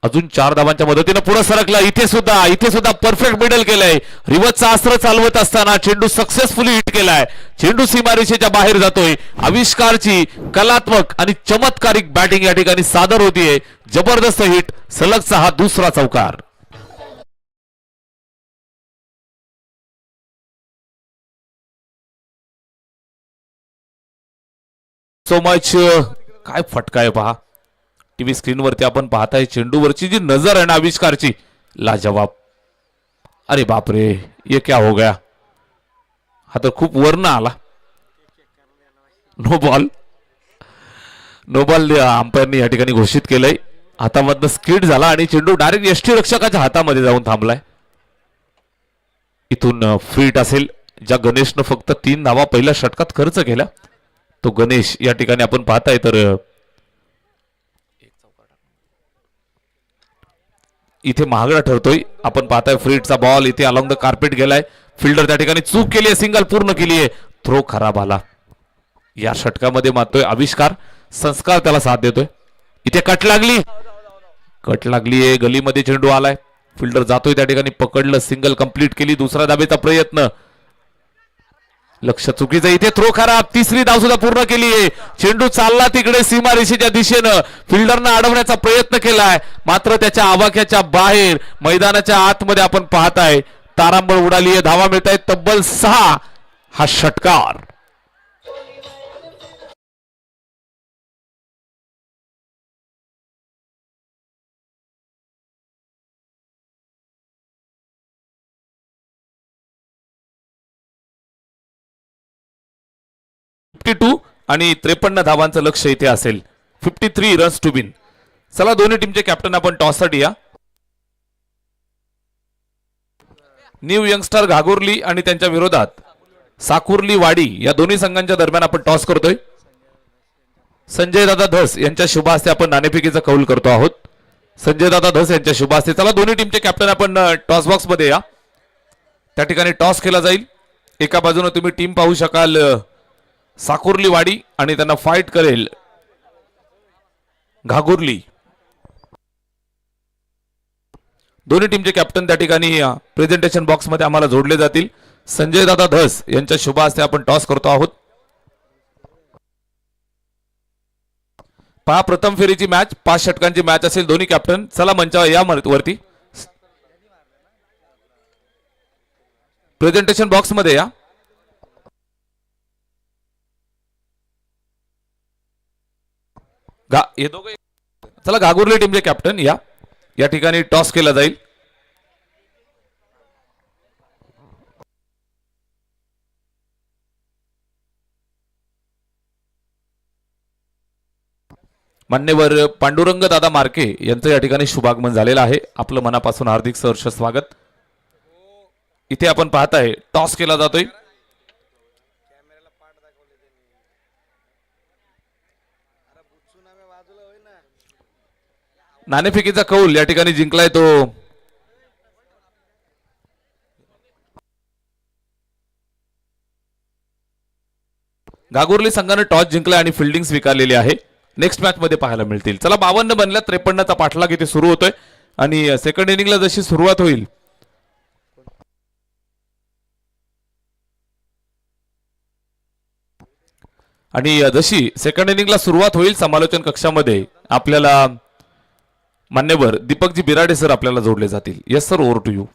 अजून 4 धावांच्या मदतीनं पुढे सरकला. इथे सुद्धा परफेक्ट मिडल केलंय. रिवर्सचा अस्त्र चालवत असताना चेंडू सक्सेसफुली हिट केलाय. चेंडू सीमारेषेच्या बाहेर जातोय. आविष्कारची कलात्मक आणि चमत्कारिक बॅटिंग या ठिकाणी सादर होतीये. जबरदस्त हिट. सलगचा हा दुसरा चौकार. So much. काय फटका आहे पहा. टीव्ही स्क्रीनवरती आपण पाहताय चेंडूवरची जी नजर आहे ना आविष्कारची. लाजवाब. अरे बापरे ये क्या हो गया. हा तर खूप वरनं आला. No ball. नो बॉल अंपायरने या ठिकाणी घोषित केलंय. हातामधनं स्किड झाला आणि चेंडू डायरेक्ट यष्टी रक्षकाच्या हातामध्ये जाऊन थांबलाय. इथून फ्रीट असेल. ज्या गणेशनं फक्त 3 धावा पहिल्या षटकात खर्च केला तो गणेश या ठिकाणी आपण पाहताय तर इथे महागडा ठरतोय. आपण पाहताय फ्रीटचा बॉल इथे अलॉंग द कार्पेट गेलाय. फिल्डर त्या ठिकाणी चूक केली आहे. सिंगल पूर्ण केली आहे. थ्रो खराब आला. या षटकामध्ये मारतोय आविष्कार. संस्कार त्याला साथ देतोय. इथे कट लागलीये. गलीमध्ये चेंडू आलाय. फिल्डर जातोय त्या ठिकाणी पकडलं. सिंगल कंप्लीट केली. दुसरा धावेचा प्रयत्न. लक्ष चुकीचं. इथे थ्रो खराब. 3री धाव सुद्धा पूर्ण केली आहे. चेंडू चालला तिकडे सीमारेषेच्या दिशेनं. फिल्डरनं अडवण्याचा प्रयत्न केलाय. मात्र त्याच्या आवाक्याच्या बाहेर मैदानाच्या आतमध्ये आपण पाहताय तारांबळ उडाली आहे. धावा मिळत आहेत तब्बल 6. हा षटकार. आणि 53 धावांचं लक्ष इथे असेल. 53 रन्स टू विन. चला दोन्ही टीमचे कॅप्टन आपण टॉस साठी या. न्यू यंगस्टर घागुर्ली आणि त्यांच्या विरोधात साकुर्ली वाडी या दोन्ही संघांच्या दरम्यान आपण टॉस करतोय. संजय दादा धस यांच्या शुभ हस्ते आपण नाणेफेकीचा कौल करतो आहोत. संजय दादा धस यांच्या शुभ हस्ते. चला दोन्ही टीमचे कॅप्टन आपण टॉस बॉक्स मध्ये या. त्या ठिकाणी टॉस केला जाईल. एका बाजूने तुम्ही टीम पाहू शकाल साकुर्ली वाडी आणि त्यांना फाईट करेल घागुर्ली. दोन्ही टीमचे कॅप्टन त्या ठिकाणी प्रेझेंटेशन बॉक्स मध्ये आम्हाला जोडले जातील. संजय दादा धस यांच्या शुभ हस्ते आपण टॉस करतो आहोत. पहा प्रथम फेरीची मॅच 5 षटकांची मॅच असेल. दोन्ही कॅप्टन चला मंचावर या वरती. प्रेझेंटेशन बॉक्स मध्ये या. चला घागुर्ली टीमचे कॅप्टन या. या ठिकाणी टॉस केला जाईल. मान्यवर पांडुरंग दादा मार्के यांचं या ठिकाणी शुभागमन झालेलं आहे. आपलं मनापासून हार्दिक सहर्ष स्वागत. इथे आपण पाहताय टॉस केला जातोय. नाणेफेकीचा कौल या ठिकाणी जिंकलाय तो घागुर्ली संघाने टॉस जिंकला आणि फिल्डिंग स्वीकारलेली आहे. नेक्स्ट मॅच मध्ये पाहायला मिळतील. चला 52 बनल्या 53चा पाठलाग इथे सुरू होतोय आणि सेकंड इनिंगला जशी सुरुवात होईल आणि जशी सेकंड इनिंगला सुरुवात होईल समालोचन कक्षामध्ये आपल्याला मान्यवर दीपकजी बिराडे सर आपल्याला जोडले जातील. Yes sir, over to you.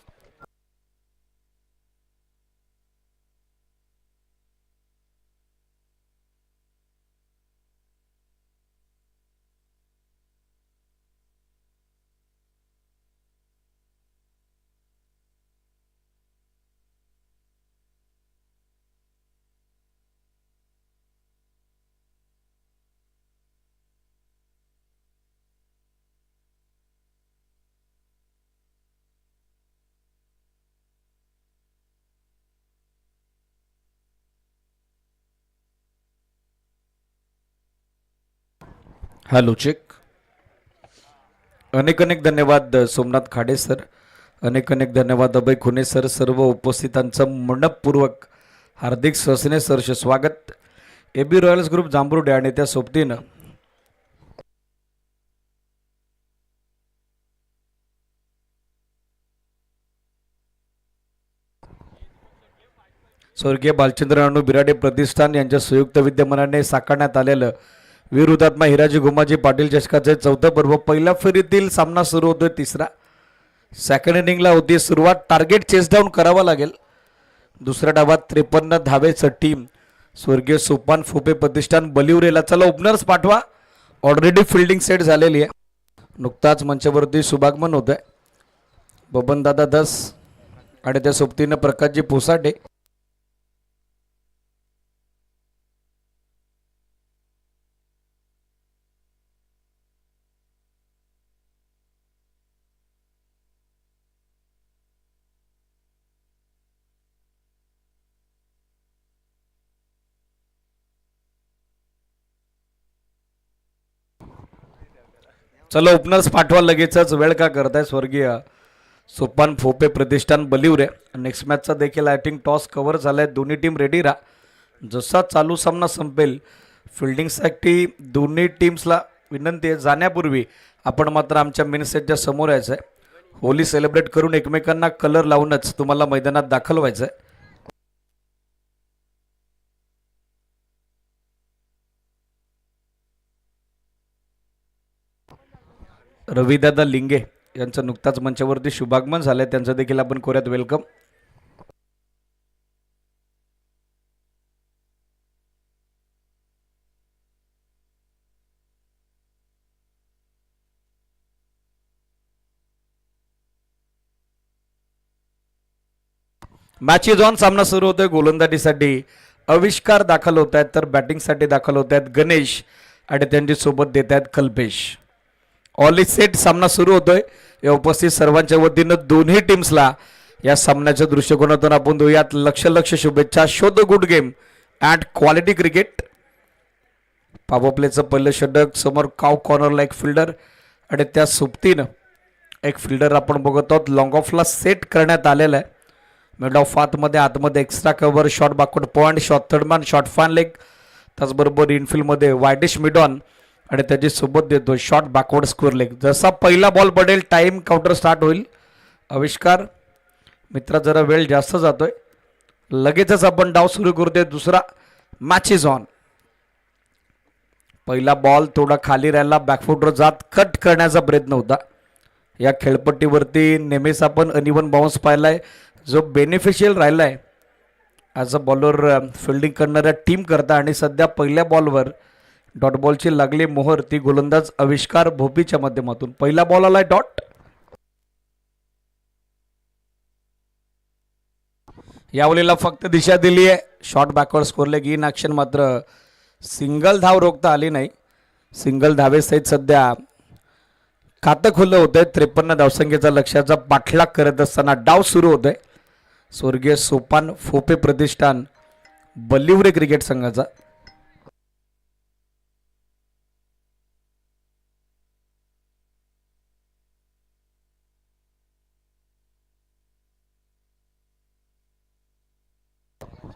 Hello check. अनेक अनेक धन्यवाद सोमनाथ खाडे सर. अनेक अनेक धन्यवाद अभय खुने सर. सर्व उपस्थितांचं मनपूर्वक हार्दिक सहसने सहर्ष स्वागत. AB रॉयल्स ग्रुप जांभरुडे आणि त्या सोबतीनं स्वर्गीय बालचंद्र अण्णू बिराडे प्रतिष्ठान यांच्या संयुक्त विद्यमानाने साकारण्यात आलेलं वीर हुतात्मा हिराजी गोमाजी पाटील चषकाचे 4थं पर्व. पहिल्या फेरीतील सामना सुरू होतोय. तिसरा सेकंड इनिंगला होती सुरुवात. टार्गेट चेस डाऊन करावा लागेल. दुसऱ्या डावात 53 धावेचं टीम स्वर्गीय सोपान फोपे प्रतिष्ठान बलिवरेला. चला ओपनर्स पाठवा. ऑलरेडी फिल्डिंग सेट झालेली आहे. नुकताच मंचावरती शुभागमन होत आहे. बबन दादा धस आणि त्या सोबतीनं प्रकाशजी पोसाटे. चला ओपनर्स पाठवा लगेचच. वेळ का करताय. स्वर्गीय सोपान फोपे प्रतिष्ठान बलिवरे. नेक्स्ट मॅचचा देखील आय थिंक टॉस कव्हर झालाय. दोन्ही टीम रेडी राहा. जसा चालू सामना संपेल फिल्डिंगसाठी दोन्ही टीम्सला विनंती आहे जाण्यापूर्वी आपण मात्र आमच्या मेन सेटच्या समोर यायचं आहे. होली सेलिब्रेट करून एकमेकांना कलर लावूनच तुम्हाला मैदानात दाखल व्हायचं आहे. रविदादा लिंगे यांचं नुकताच मंचावरती शुभागमन झालंय. त्यांचं देखील आपण करूयात वेलकम. Match is on. सामना सुरू होतोय. गोलंदाजीसाठी आविष्कार दाखल होत आहेत तर बॅटिंगसाठी दाखल होत आहेत गणेश आणि त्यांची सोबत देत आहेत कल्पेश. All is set. सामना सुरू होतोय. या उपस्थित सर्वांच्या वतीनं दोन्ही टीम्सला या सामन्याच्या दृष्टिकोनातून आपण देऊयात लक्ष शुभेच्छा. Show the good game and quality cricket. Power प्लेचं पहिलं षटक समोर काव कॉर्नर लाईक फिल्डर आणि त्या सोबतीनं एक फिल्डर आपण बघत आहोत लॉंग ऑफला सेट करण्यात आलेला आहे. मिड ऑफ आतमध्ये extra cover shot backward point shot third man shot fan leg, त्याचबरोबर इनफिल्डमध्ये वायडिश मिड ऑन आणि त्याची सोबत देतो शॉट बॅकवर्ड स्कोअर लेग. जसा पहिला बॉल पडेल टाइम काउंटर स्टार्ट होईल. आविष्कार मित्रा जरा वेळ जास्त जातोय, लगेचच आपण डाव सुरू करतोय. दुसरा मॅच इज ऑन. पहिला बॉल थोडा खाली राहिला, बॅकफुटवर जात कट करण्याचा प्रयत्न होता. या खेळपट्टीवरती नेहमीच आपण अनइवन बाउन्स पाहिलाय, जो बेनिफिशियल राहिलाय ॲज अ बॉलर फिल्डिंग करणाऱ्या टीम करता. आणि सध्या पहिल्या बॉलवर डॉट बॉलची लागली मोहर, ती गोलंदाज आविष्कार भोपीच्या माध्यमातून. पहिला बॉल आलाय डॉट. यावेळेला फक्त दिशा दिली आहे, shot backward score leg in action. मात्र सिंगल धाव रोखता आली नाही. सिंगल धावेसहित सध्या खातं खुलं होतंय. 53 धावसंख्येचा लक्ष्याचा पाठलाग करत असताना डाव सुरू होतोय स्वर्गीय सोपान फोपे प्रतिष्ठान बल्लिवरे क्रिकेट संघाचा.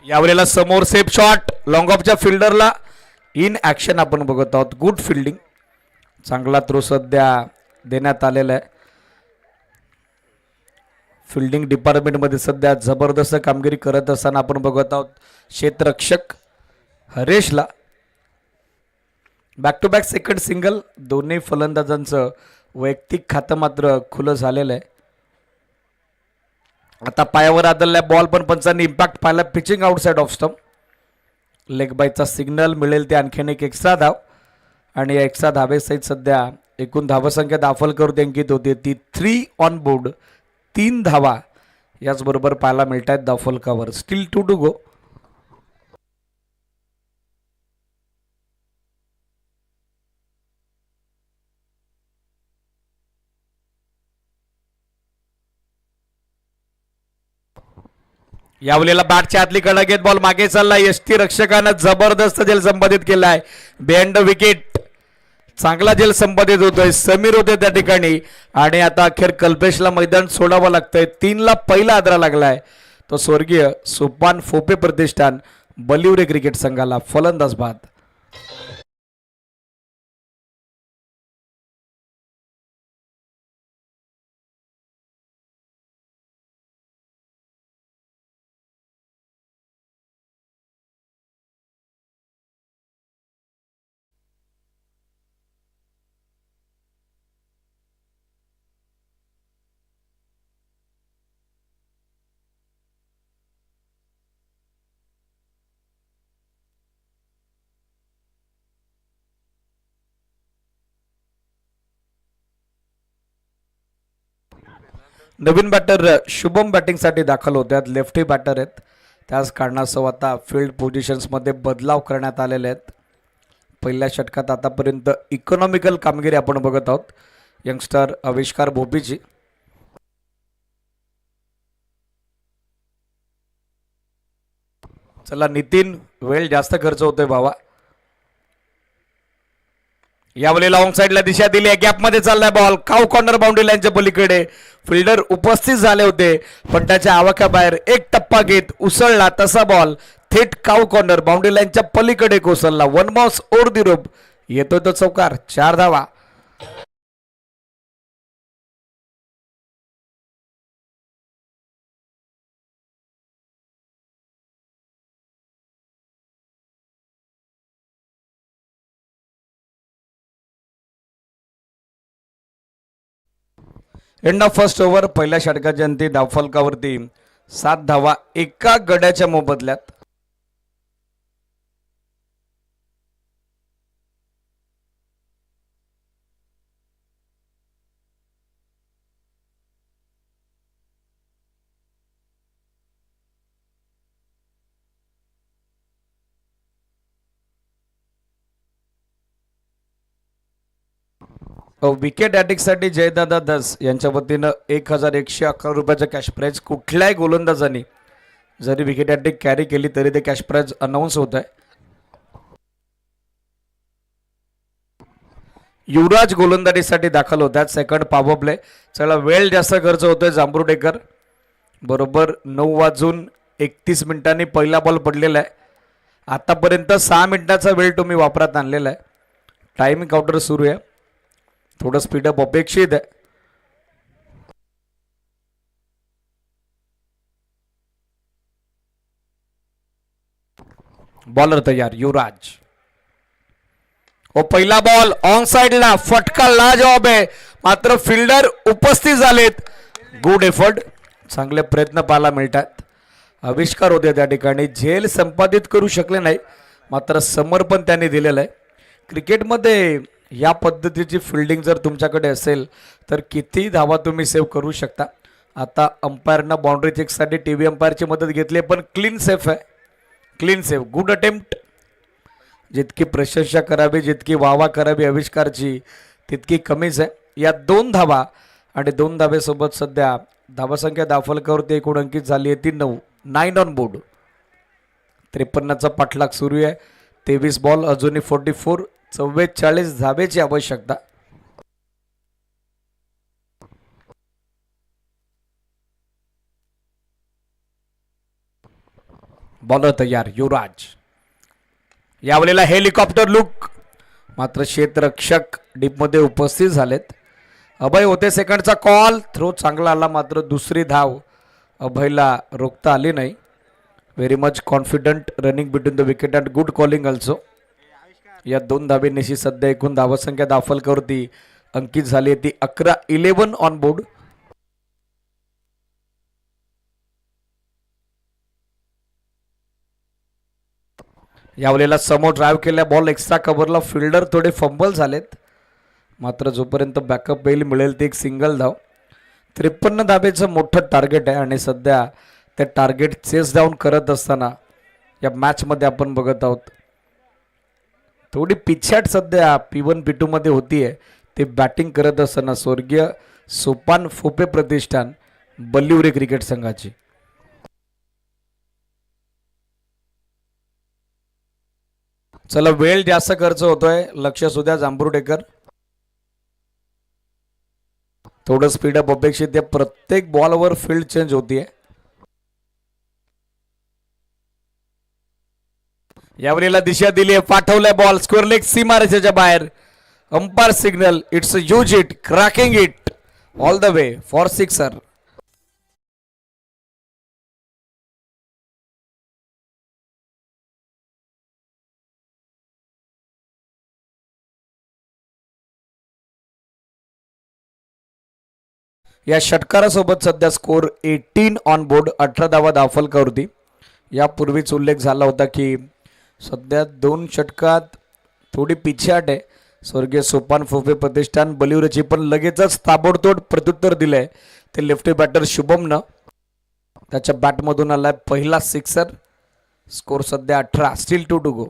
यावेळेला समोर सेफ शॉट लॉंग ऑफच्या फिल्डरला इन ॲक्शन आपण बघत आहोत. गुड फिल्डिंग, चांगला थ्रो सध्या देण्यात आलेला आहे. फिल्डिंग डिपार्टमेंटमध्ये सध्या जबरदस्त कामगिरी करत असताना आपण बघत आहोत क्षेत्ररक्षक हरेशला. Back to back second single. दोन्ही फलंदाजांचं वैयक्तिक खातं मात्र खुलं झालेलं आहे. आता पायावर आदळल्या बॉल पण पंचांनी इम्पॅक्ट पाहिला. Pitching outside off stump. Leg बायचा सिग्नल मिळेल ते आणखीन एक एक्स्ट्रा धाव. आणि या एक्स्ट्रा धावेसहित सध्या एकूण धावसंख्या दाफलकरती अंकित होते ती 3 ऑन बोर्ड. 3 धावा याचबरोबर पाहायला मिळत आहेत दाफलकावर. स्टील 2 टू गो. यावेळेला बॅटच्या आतली कडा घेत बॉल मागे चालला. यष्टी रक्षकानं जबरदस्त झेल संपादित केलाय बिहाइंड द विकेट. चांगला झेल संपादित होतोय. समीर होते त्या ठिकाणी आणि आता अखेर कल्पेशला मैदान सोडावं लागतंय. 3ला पहिला आदरा लागलाय तो स्वर्गीय सोपान फोपे प्रतिष्ठान बल्लिवरे क्रिकेट संघाला. फलंदाज बाद. नवीन बॅटर शुभम बॅटिंगसाठी दाखल होत्यात. लेफ्टी बॅटर आहेत, त्याच कारणास्तव आता फील्ड पोझिशन्समध्ये बदलाव करण्यात आलेले आहेत. पहिल्या षटकात आतापर्यंत इकॉनॉमिकल कामगिरी आपण बघत आहोत यंगस्टर आविष्कार भोपीची. चला नितीन, वेळ जास्त खर्च होतोय भावा. यावेळी लॉंग साईडला दिशा दिली आहे. गॅपमध्ये चाललाय बॉल. काव कॉर्नर बाउंड्री लाईनच्या पलीकडे फिल्डर उपस्थित झाले होते, पण त्याच्या आवाक्याबाहेर एक टप्पा घेत उसळला तसा बॉल थेट काव कॉर्नर बाउंड्री लाईनच्या पलीकडे कोसळला. 1 बॉल्स ओर दी रोप. येतोय तो चौकार. 4 धावा. End of first over. पहिल्या षटकाच्या अंती धावफलकावरती 7 धावा एका गड्याच्या मोबदल्यात. विकेट साठी जयदादा दस यांच्या वतीनं 1111 रुपयाचं कॅश प्राईज. कुठल्याही गोलंदाजांनी जरी विकेट ॲटिक कॅरी केली तरी ते कॅश प्राईज अनाऊन्स होत आहे. युवराज गोलंदाजीसाठी दाखल होतात. Second power play. चला वेळ जास्त खर्च होतोय जांभरुडेकर. बरोबर 9:31 पहिला बॉल पडलेला आहे. आतापर्यंत 6 मिनिटाचा वेळ तुम्ही वापरात आणलेला आहे. टाइमिंग काउंटर सुरू आहे. थोडं स्पीडअप अपेक्षित आहे. बॉलर तयार युवराज. पहिला बॉल ऑन साइडला फटका लाजवाब आहे. मात्र फिल्डर उपस्थित झालेत. Good effort. चांगले प्रयत्न पाहायला मिळतात. आविष्कार होते त्या ठिकाणी. झेल संपादित करू शकले नाही मात्र समर्पण त्यांनी दिलेलं आहे. क्रिकेटमध्ये या पद्धतीची फिल्डिंग जर तुमच्याकडे असेल तर किती धावा तुम्ही सेव्ह करू शकता. आता अंपायरनं बाउंड्री चेकसाठी टीव्ही अंपायरची मदत घेतली पण क्लीन सेफ आहे. Clean safe. Good attempt. जितकी प्रशंसा करावी जितकी वावा करावी आविष्कारची तितकी कमीच आहे. या 2 धावा आणि 2 धावेसोबत सध्या धावासंख्या दाफलकावरती एकूण अंकित झाली आहे ती 9 ऑन बोर्ड. 53चा पाठलाग सुरू आहे. 23 बॉल अजूनही 44. 44 धावेची आवश्यकता. बॉलर तयार युवराज. यावेळेला हेलिकॉप्टर लुक. मात्र क्षेत्ररक्षक डीपमध्ये उपस्थित झालेत. अभय होते. सेकंडचा कॉल. थ्रो चांगला आला मात्र दुसरी धाव अभयला रोखता आली नाही. Very much confident running between the wicket and good calling also. या 2 धावेनिशी सध्या एकूण धावसंख्या दाफलकावरती अंकित झाली ती 11 ऑन बोर्ड. यावेळेला समोर ड्राईव्ह केल्या बॉल एक्स्ट्रा कव्हरला. फिल्डर थोडे फंबल झालेत मात्र जोपर्यंत बॅकअप बेल मिळेल ती एक सिंगल धाव. 53 धावेचं मोठं टार्गेट आहे आणि सध्या ते टार्गेट चेस डाऊन करत असताना या मॅचमध्ये आपण बघत आहोत. थोडी पिछाट सध्या P1 P2 मध्ये होतीये. ते बॅटिंग करत असताना स्वर्गीय सोपान फोपे प्रतिष्ठान बल्लिवरे क्रिकेट संघाची. चला वेळ जास्त खर्च होतोय. लक्ष सुद्धा जांभरुडेकर. थोडं स्पीडअप अपेक्षित आहे. प्रत्येक बॉलवर फील्ड चेंज होतीये. यावेळेला दिशा दिली आहे. पाठवलाय बॉल स्क्वेअर लेग सीमारेषेच्या बाहेर. Umpire signal. It's a huge hit. Cracking it all the way for sixer. या षटकारासोबत सध्या स्कोर 18 ऑन बोर्ड. 18 धावा दाफलकावरती. यापूर्वीच उल्लेख झाला होता की सध्या 2 षटकात थोडी पिछाट आहे स्वर्गीय सोपान फोपे प्रतिष्ठान बलिवरेची. पण लगेचच ताबडतोड प्रत्युत्तर दिलंय ते लेफ्टी बॅटर शुभमनं. त्याच्या बॅटमधून आलाय पहिला सिक्सर. स्कोर सध्या 18. स्टील 2 टू गो.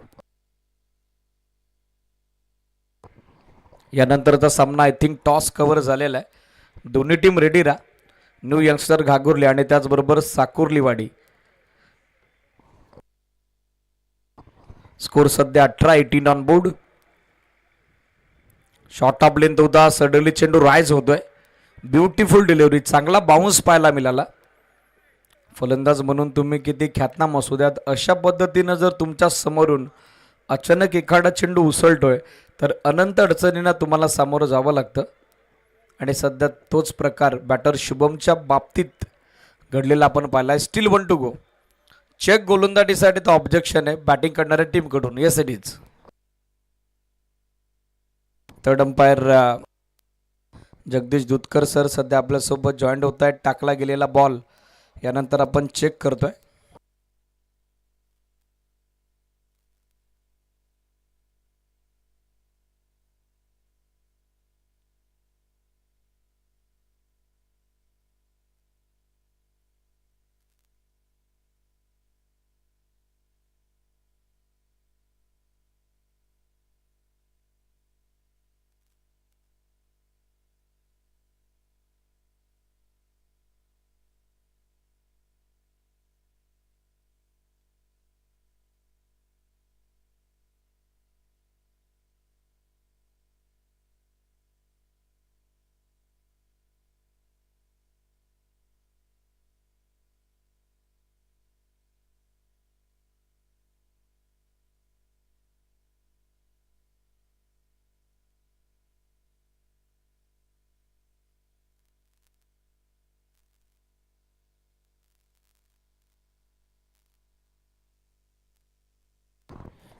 यानंतरचा सामना आय थिंक टॉस कव्हर झालेला आहे. दोन्ही टीम रेडी राहा. न्यू यंगस्टर घागुर्ली आणि त्याचबरोबर साकुर्लीवाडी. स्कोर सध्या 18. 18 on board. Short of length होता. सडनली चेंडू राईज होतोय. Beautiful delivery. चांगला बाउन्स पाहायला मिळाला. फलंदाज म्हणून तुम्ही किती ख्यातनाम असू द्यात अशा पद्धतीनं जर तुमच्या समोरून अचानक एखादा चेंडू उसळतोय तर अनंत अडचणींना तुम्हाला सामोरं जावं लागतं. आणि सध्या तोच प्रकार बॅटर शुभमच्या बाबतीत घडलेला आपण पाहिला. Still 1 to go. चेक गोलंदाजीसाठी तो ऑब्जेक्शन आहे बॅटिंग करणाऱ्या टीमकडून. Yes it is. Third umpire Jagdish Dudhkar sir सध्या आपल्यासोबत जॉईंट होत आहेत. टाकला गेलेला बॉल यानंतर आपण चेक करतोय.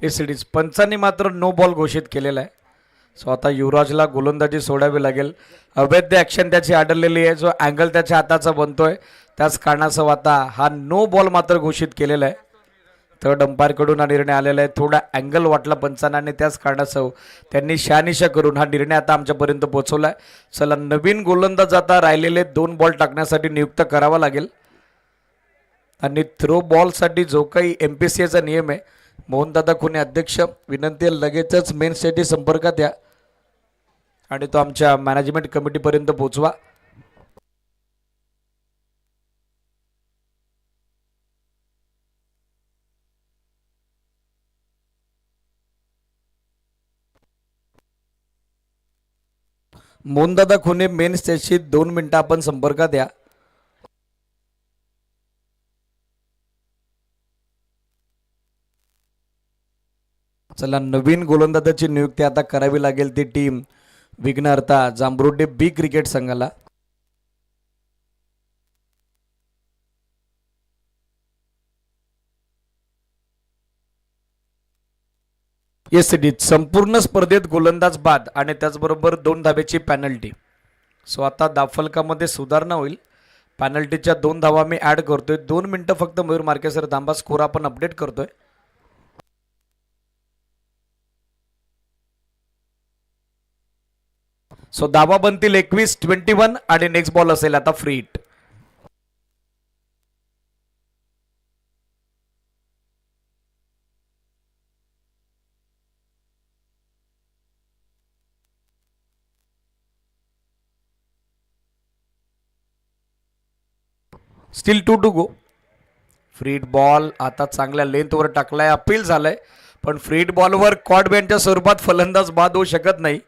हे सिरीज पंचांनी मात्र नो बॉल घोषित केलेला आहे. सो आता युवराजला गोलंदाजी सोडावी लागेल. अवैध ॲक्शन त्याची आढळलेली आहे. जो अँगल त्याच्या हाताचा बनतोय त्याच कारणासह आता हा नो बॉल मात्र घोषित केलेला आहे. थर्ड अंपायरकडून हा निर्णय आलेला आहे. थोडा अँगल वाटला पंचांना आणि त्याच कारणासह त्यांनी शहानिशा करून हा निर्णय आता आमच्यापर्यंत पोहोचवला आहे. चला नवीन गोलंदाज आता राहिलेले 2 बॉल टाकण्यासाठी नियुक्त करावा लागेल. आणि थ्रो बॉलसाठी जो काही MPCAचा नियम आहे, मोहनदादा खुने अध्यक्ष, विनंती आहे लगेचच मेन स्टेटशी संपर्कात या आणि तो आमच्या मॅनेजमेंट कमिटीपर्यंत पोहोचवा. मोहनदादा खुने मेन स्टेजशी 2 मिनिटं आपण संपर्कात या. चला नवीन गोलंदाजाची नियुक्ती आता करावी लागेल. ती team Vighnaharta Jambhrude B cricket संघाला. या सिटीत संपूर्ण स्पर्धेत गोलंदाज बाद आणि त्याचबरोबर 2 धाब्याची पॅनल्टी. सो आता दाफलकामध्ये सुधारणा होईल. पॅनल्टीच्या 2 धावा मी ॲड करतोय. 2 मिनिटं फक्त मयूर मार्केसर थांबा, स्कोर आपण अपडेट करतोय. सो धावा बनतील 21-21 आणि नेक्स्ट बॉल असेल आता free hit. Still 2 to go. Free hit ball आता चांगल्या लेंथवर टाकलाय. अपील झालंय पण फ्री हिट बॉलवर कॉट बँडच्या स्वरूपात फलंदाज बाद होऊ शकत नाही.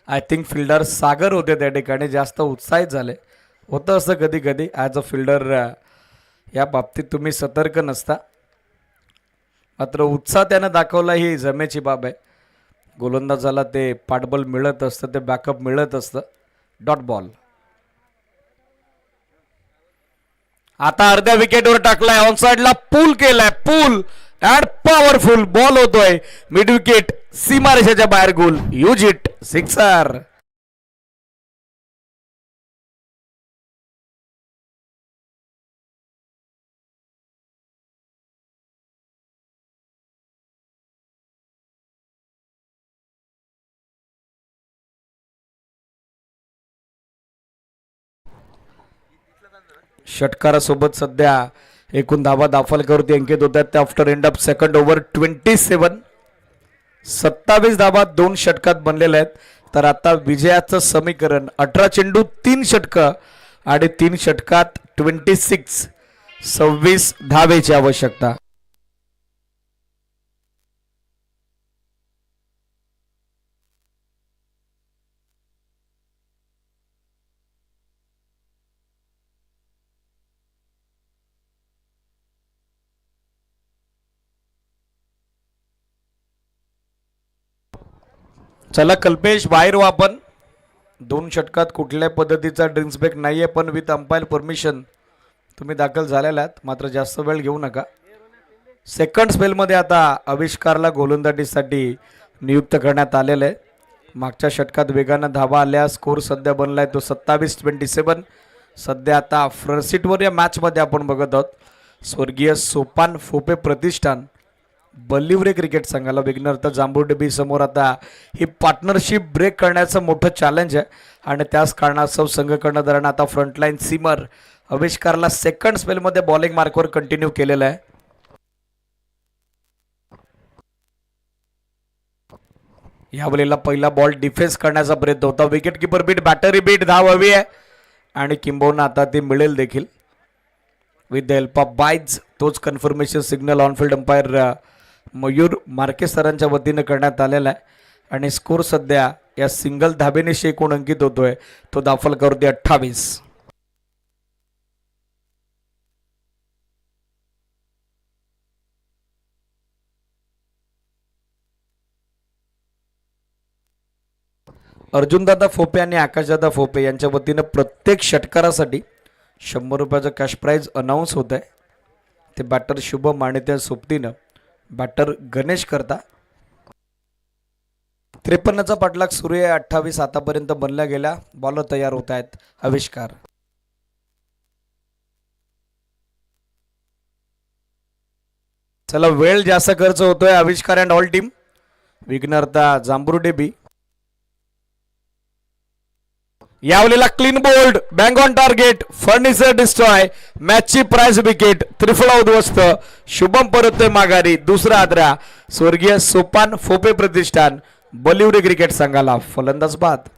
आय थिंक फिल्डर सागर होते त्या ठिकाणी, जास्त उत्साहित झाले. होतं असं कधी कधी. ॲज अ फिल्डर या बाबतीत तुम्ही सतर्क नसता, मात्र उत्साह त्यानं दाखवला ही जमेची बाब आहे. गोलंदाजाला ते पाठबल मिळत असतं, ते बॅकअप मिळत असतं. डॉट बॉल आता अर्ध्या विकेटवर टाकलाय. ऑन साइडला पूल केलाय. पूल ॲड पॉवरफुल बॉल होतोय मिड विकेट सीमारेषेच्या बाहेर. गोल यूज इट सिक्सर. षटकारासोबत सध्या एकूण धावा दाफलकरती अंकित होत आहेत. After end of second over 27 27 धावा 2 षटकात बनलेल्या आहेत. तर आता विजयाचं समीकरण 18 चेंडू 3 षटकं आणि 3 षटकात 26 धावेची आवश्यकता. चला कल्पेश बाहेर हो आपण. 2 षटकात कुठल्याही पद्धतीचा ड्रिंक्स ब्रेक नाहीये, पण विथ अंपायर परमिशन तुम्ही दाखल झालेला आहात. मात्र जास्त वेळ घेऊ नका. सेकंड स्पेलमध्ये आता आविष्कारला गोलंदाजीसाठी नियुक्त करण्यात आलेलं आहे. मागच्या षटकात वेगानं धावा आल्या. स्कोर सध्या बनलाय तो 27-27. सध्या आता फ्रंट सीटवर या मॅचमध्ये आपण बघत आहोत. स्वर्गीय सोपान फोपे प्रतिष्ठान बल्लिवरे क्रिकेट संघाला विघ्नहर्ता जांभरुडे बी समोर आता ही पार्टनरशिप ब्रेक करण्याचं मोठं चॅलेंज आहे. आणि त्याच कारणास्तव संघ कर्णधारानं आता फ्रंटलाईन सीमर आविष्कारला सेकंड स्पेलमध्ये बॉलिंग मार्कवर कंटिन्यू केलेलं आहे. यावेळेला पहिला बॉल डिफेन्स करण्याचा प्रयत्न होता. Wicket keeper beat, batter beat, धाव हवी आहे आणि किंबहुना आता ती मिळेल देखील with the help of byes. तोच confirmation signal on field umpire Mayur Markes सरांच्या वतीनं करण्यात आलेला आहे. आणि स्कोर सध्या या सिंगल धाबेने शेकून अंकित होतोय तो दाफलकरती 28. अर्जुनदादा फोपे आणि आकाशदादा फोपे यांच्या वतीनं प्रत्येक षटकारासाठी 100 रुपयाचं कॅश प्राइज अनाऊन्स होत आहे. ते बॅटर शुभम आणि त्या सोबतीनं बॅटर गणेश करता. 53चा पाठलाग सुरू आहे. 28 आतापर्यंत बनल्या गेल्या. बॉलर तयार होत आहेत. आविष्कार. चला वेळ जास्त खर्च होतोय. आविष्कार and all team. Vighnaharta Jambhrude B. यावलेला clean bowled, bang on target, furniture destroy, मॅचची प्राइज विकेट, त्रिफळा उद्ध्वस्त. शुभम परततोय माघारी. दुसरा आदरा स्वर्गीय सोपान फोपे प्रतिष्ठान बलिवडी क्रिकेट संघाला. फलंदाज बाद.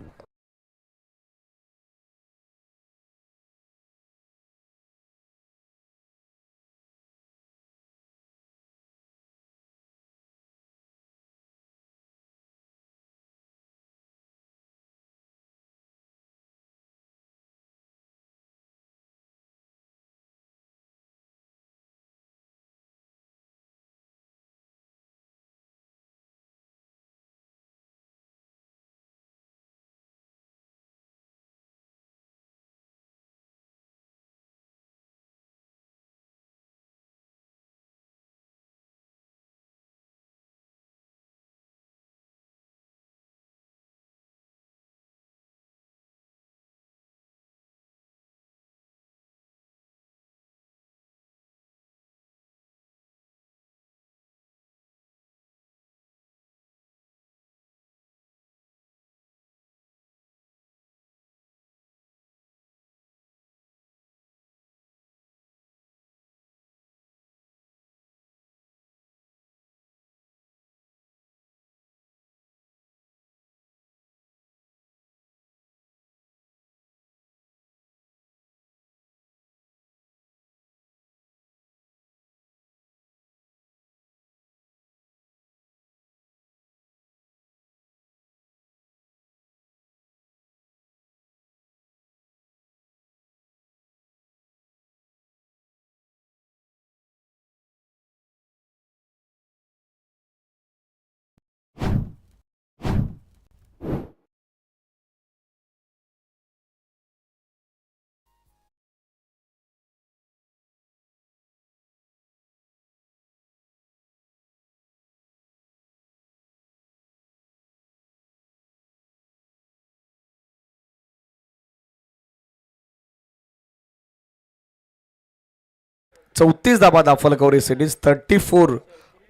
चौतीस धाबा दाखल कवरी सिटीज 34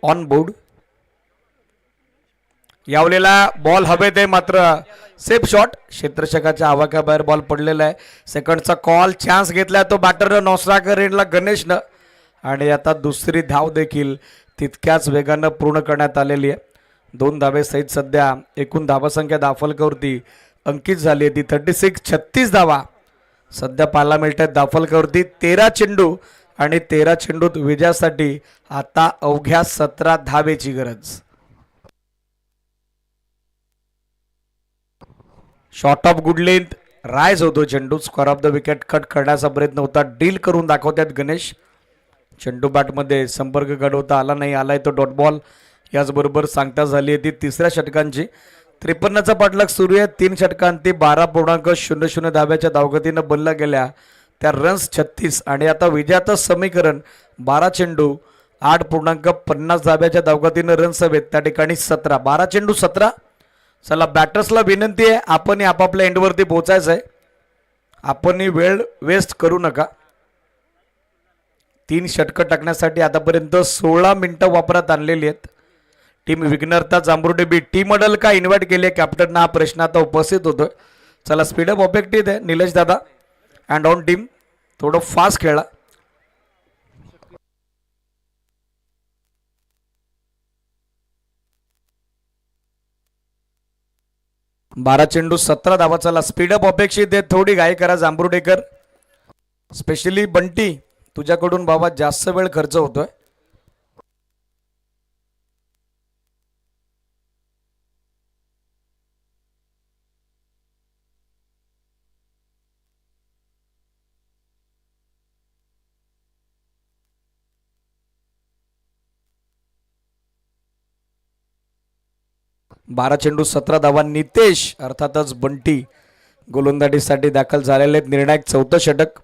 ऑन बोर्ड. यावलेला बॉल हवेत आहे मात्र सेफ शॉट. क्षेत्ररक्षकाच्या आवाक्याबाहेर बॉल पडलेला आहे. सेकंडचा कॉल चान्स घेतलाय तो बॅटर नौसराकर रेडला गणेशनं. आणि आता दुसरी धाव देखील तितक्याच वेगानं पूर्ण करण्यात आलेली आहे. 2 धाबे सहित सध्या एकूण धावासंख्या दाफलकावरती अंकित झाली आहे ती 36. 36 धावा सध्या पाहायला मिळत आहेत दाफलकावरती. 13 चेंडू आणि 13 चेंडूत विजयासाठी आता अवघ्या 17 धावेची गरज. Short of good length rise होतो चेंडू. Square of the wicket cut करण्याचा प्रयत्न होता. डील करून दाखवतात गणेश. चेंडू बॅटमध्ये संपर्क घडवता आला नाही. आलाय तो डॉट बॉल. याचबरोबर सांगता झाली आहे ती तिसऱ्या षटकांची. 53चा पाठलाग सुरू आहे. 3 षटकांती 12.00 धाब्याच्या धावगतीनं बनल्या गेल्या त्या रन्स 36 आणि आता विजयाचं समीकरण 12 चेंडू 8.50 धाब्याच्या धावगतीनं रन्स हवेत त्या ठिकाणी 17. 12 चेंडू 17. चला बॅटर्सला विनंती आहे आपण आपापल्या एंडवरती पोहोचायचं आहे. आपण वेळ वेस्ट करू नका. 3 षटकं टाकण्यासाठी आतापर्यंत 16 मिनिटं वापरात आणलेली आहेत. टीम विघ्नहर्ता जांभरुडे बी टीम मॉडल का इन्व्हाइट केले कॅप्टन हा प्रश्न आता उपस्थित होतोय. चला स्पीडअप ऑब्जेक्टिव्ह आहे निलेश दादा अँड ऑन टीम. थोडं फास्ट खेळा. बारा चेंडू 17 धावा. चला स्पीडअप अपेक्षित आहे. थोडी घाई करा जांभरुडेकर. स्पेशली बंटी तुझ्याकडून बाबा जास्त वेळ खर्च होतोय. बारा चेंडू 17 धावा. नितेश अर्थातच बंटी गोलंदाजीसाठी दाखल झालेले आहेत. निर्णायक 4थं षटक.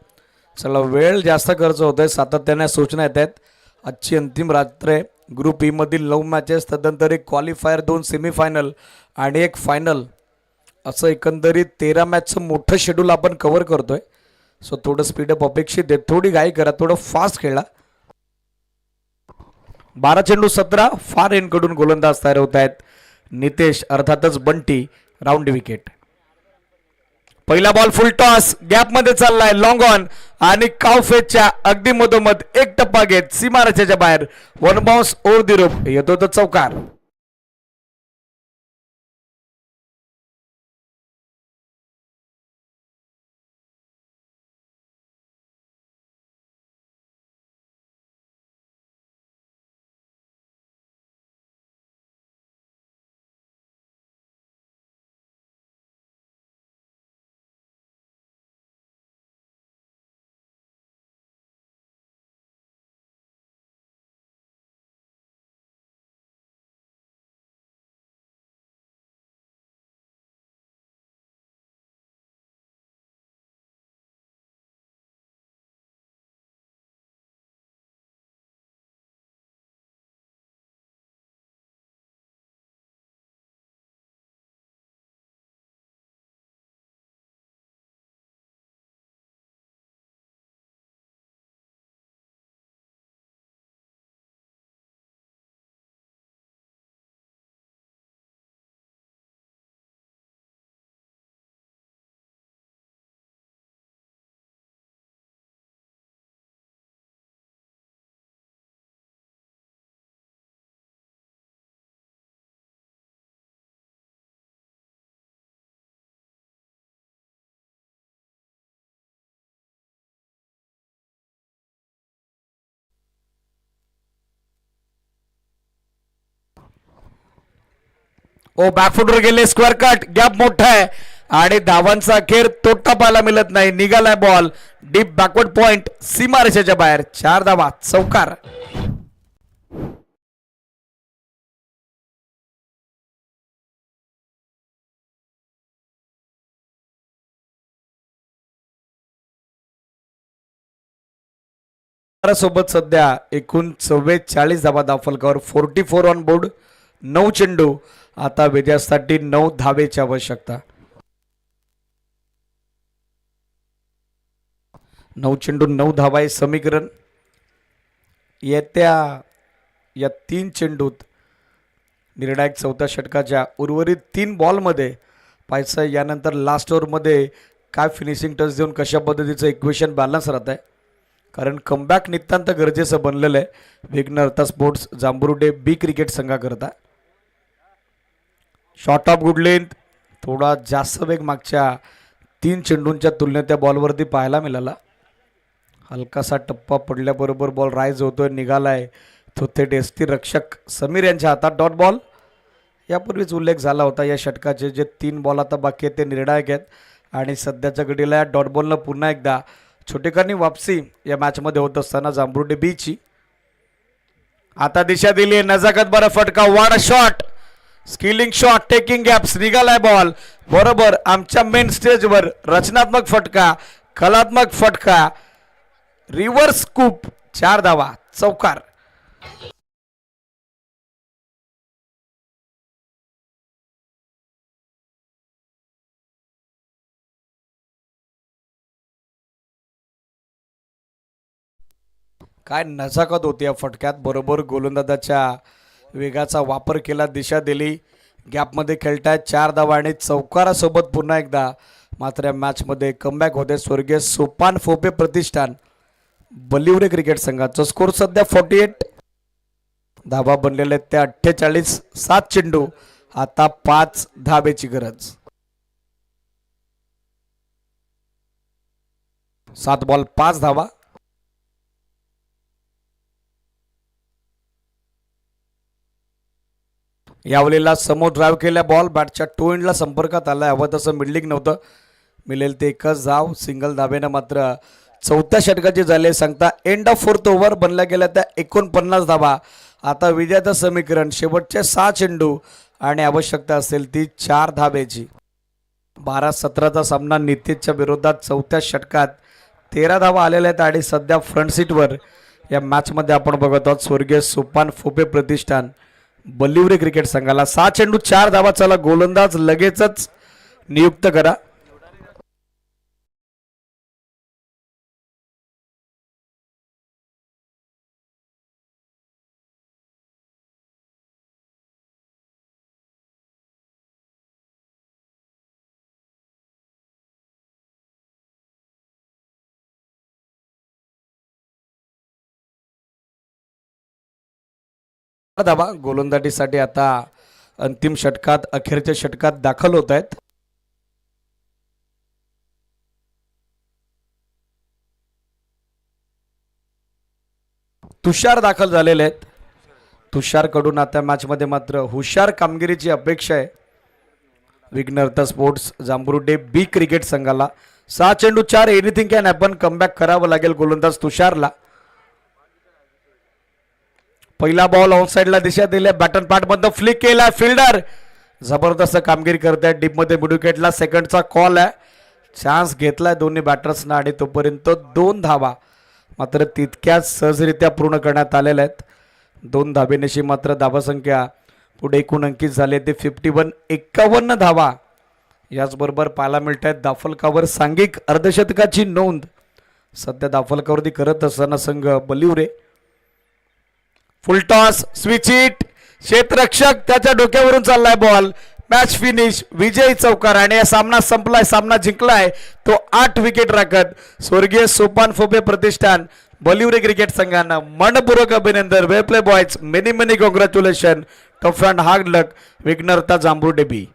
चला वेळ जास्त खर्च होतोय, सातत्याने सूचना येत आहेत. आजची अंतिम रात्र आहे. ग्रुप ई मधील 9 मॅचेस, तदनंतर एक क्वालिफायर, 2 सेमीफायनल आणि एक फायनल, असं एकंदरीत 13 मॅचचं मोठं शेड्यूल आपण कव्हर करतोय. सो थोडं स्पीडअप अपेक्षित आहे, थोडी घाई करा, थोडं फास्ट खेळा. 12 चेंडू 17. फार एनकडून गोलंदाज तयार होत आहेत. नितेश अर्थातच बंटी, राऊंड विकेट. पहिला बॉल फुल टॉस, गॅप मध्ये चाललाय, लॉंग ऑन आणि काउफेच्या अगदी मधोमध एक टप्पा घेत सीमारेषेच्या बाहेर, वन बाउन्स ओव्हर दी रोप, येतो तो चौकार. ओ बॅकफुटवर गेले, स्क्वेअर कट, गॅप मोठा आहे आणि धावांचा अखेर तोटा पाहायला मिळत नाही. निघालाय बॉल डीप बॅकवर्ड पॉइंट, सीमारेषेच्या बाहेर, 4 धावा, चौकार. सोबत सध्या एकूण 44 धावा दाफलकावर, 44 ऑन बोर्ड, 9 चेंडू. आता विजयासाठी 9 धावेची आवश्यकता. 9 चेंडू 9 धावा हे समीकरण. येत्या या 3 चेंडूत निर्णायक चौथ्या षटकाच्या उर्वरित 3 बॉलमध्ये पाहायचं, यानंतर लास्ट ओव्हरमध्ये काय फिनिशिंग टच देऊन कशा पद्धतीचं इक्वेशन बॅलन्स राहत आहे. कारण कमबॅक नितांत गरजेचं बनलेलं आहे विघ्न अर्था स्पोर्ट्स जांभरुडे बी क्रिकेट संघाकरता. शॉर्ट ऑफ गुड लेंथ, थोडा जास्त वेग मागच्या 3 चेंडूंच्या तुलनेत त्या बॉलवरती पाहायला मिळाला. हलकासा टप्पा पडल्याबरोबर बॉल राईज होतोय, निघालाय तो थेट एसटी रक्षक समीर यांच्या हातात. Dot ball. यापूर्वीच उल्लेख झाला होता, या षटकाचे जे 3 बॉल आता बाकी आहेत ते निर्णायक आहेत आणि सध्याच्या घडीला या डॉट बॉलनं पुन्हा एकदा छोटेखानी वापसी या मॅचमध्ये होत असताना जांभरुडे बीची. आता दिशा दिली, नजाकत बरं फटका, वाड shot, skilling shot, taking gaps, निघालाय बॉल बरोबर आमच्या मेन स्टेजवर. रचनात्मक फटका, कलात्मक फटका, रिव्हर्स स्कूप, 4 धावा, चौकार. काय नजाकत होती या फटक्यात, बरोबर गोलंदाजाच्या वेगाचा वापर केला, दिशा दिली, गॅपमध्ये खेळतायत, 4 धावा आणि चौकारासोबत पुन्हा एकदा मात्र या मॅचमध्ये कमबॅक होते स्वर्गीय सोपान फोपे प्रतिष्ठान बलिवरे क्रिकेट संघाचा. स्कोर सध्या 48, धावा बनलेले त्या 48, 7 चेंडू, आता 5 धावेची गरज. 7 बॉल 5 धावा. यावलेला समोर ड्राईव्ह केल्या, बॉल बॅटच्या टो एंडला संपर्कात आला, हवं तसं मिडलिंग नव्हतं, मिळेल ते एकच धाव. सिंगल धावेनं मात्र चौथ्या षटकाची झाले सांगता एंड ऑफ 4th ओव्हर. बनल्या गेल्या त्या 49 धावा. आता विजयाचं समीकरण शेवटचे 6 चेंडू आणि आवश्यकता असेल ती 4 धावेची. 12-17चा सामना नितेशच्या विरोधात चौथ्या षटकात 13 धावा आलेल्या आहेत आणि सध्या फ्रंट सीटवर या मॅचमध्ये आपण बघत आहोत स्वर्गीय सोपान फोपे प्रतिष्ठान बल्लिवरे क्रिकेट संघाला. 6 चेंडू 4 धावा. चला गोलंदाज लगेचच नियुक्त करा. धावा गोलंदाजीसाठी आता अंतिम षटकात अखेरच्या षटकात दाखल होत आहेत. तुषार दाखल झालेले आहेत. तुषार कडून आता मॅच मध्ये मात्र हुशार कामगिरीची अपेक्षा आहे विघ्नहर्ता स्पोर्ट्स जांभरुडे बी क्रिकेट संघाला. 6 चेंडू 4. Anything can happen. कमबॅक करावं लागेल गोलंदाज तुषारला. पहिला बॉल ऑफसाइडला दिशा दिल्या. बॅटन पॅट मधनं फ्लिक केला. फिल्डर जबरदस्त कामगिरी करत आहेत. डीप मध्ये मिड विकेटला सेकंडचा कॉल आहे. चान्स घेतलाय दोन्ही बॅटर्सना आणि तोपर्यंत 2 धावा मात्र तितक्याच सहजरित्या पूर्ण करण्यात आलेल्या आहेत. 2 धाबेनिशी मात्र धावासंख्या पुढे एकूण अंकित झाले ते 51. 51 धावा याचबरोबर पाहायला मिळत आहेत. दाफलकावर सांघिक अर्धशतकाची नोंद सध्या दाफलकावरती करत असताना संघ बल्लिवरे. Full toss switch hit. क्षेत्ररक्षक त्याच्या डोक्यावरून चाललाय बॉल. Match finish. विजयी चौकार आणि हा सामना संपलाय. सामना जिंकलाय तो 8 विकेट राखत स्वर्गीय सोपान फोपे प्रतिष्ठान बल्लिवरे क्रिकेट संघानं. मनपूर्वक अभिनंदन. Well play boys. Many many congratulation. Tough and hard luck Vighnaharta Jambhrude B.